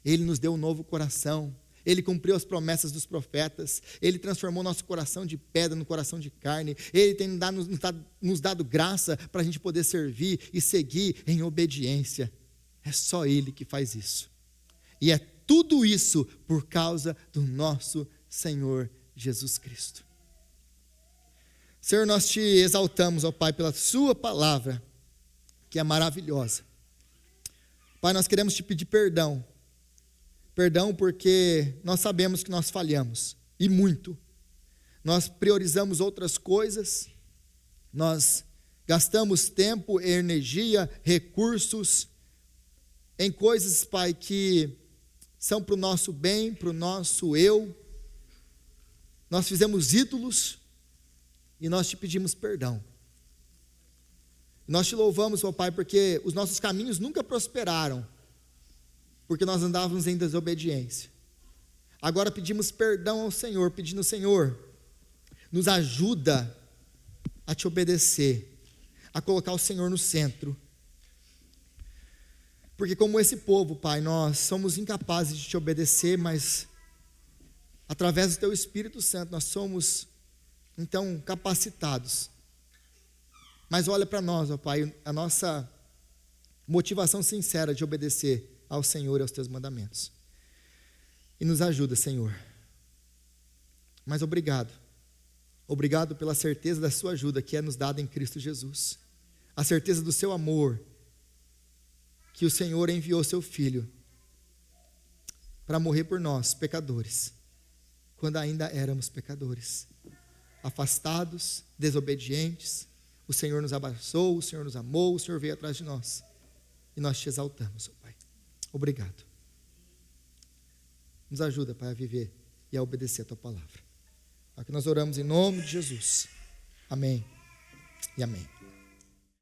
Ele nos deu um novo coração. Ele cumpriu as promessas dos profetas. Ele transformou nosso coração de pedra no coração de carne. Ele tem nos dado graça para a gente poder servir e seguir em obediência. É só Ele que faz isso. E é tudo isso por causa do nosso Senhor Jesus Cristo. Senhor, nós te exaltamos, ó Pai, pela sua palavra, que é maravilhosa. Pai, nós queremos te pedir perdão. Perdão porque nós sabemos que nós falhamos, e muito. Nós priorizamos outras coisas, nós gastamos tempo, energia, recursos em coisas, Pai, que são para o nosso bem, para o nosso eu. Nós fizemos ídolos e nós te pedimos perdão. Nós te louvamos, ó Pai, porque os nossos caminhos nunca prosperaram, porque nós andávamos em desobediência. Agora pedimos perdão ao Senhor, pedindo: Senhor, nos ajuda a te obedecer, a colocar o Senhor no centro. Porque como esse povo, Pai, nós somos incapazes de te obedecer, mas através do Teu Espírito Santo nós somos, então, capacitados. Mas olha para nós, ó Pai, a nossa motivação sincera de obedecer ao Senhor e aos Teus mandamentos. E nos ajuda, Senhor. Mas obrigado. Obrigado pela certeza da sua ajuda que é nos dada em Cristo Jesus. A certeza do seu amor, que o Senhor enviou seu Filho para morrer por nós, pecadores, quando ainda éramos pecadores, afastados, desobedientes. O Senhor nos abraçou, o Senhor nos amou, o Senhor veio atrás de nós. E nós te exaltamos, ó Pai. Obrigado. Nos ajuda, Pai, a viver e a obedecer a Tua palavra. É o que nós oramos em nome de Jesus. Amém e amém.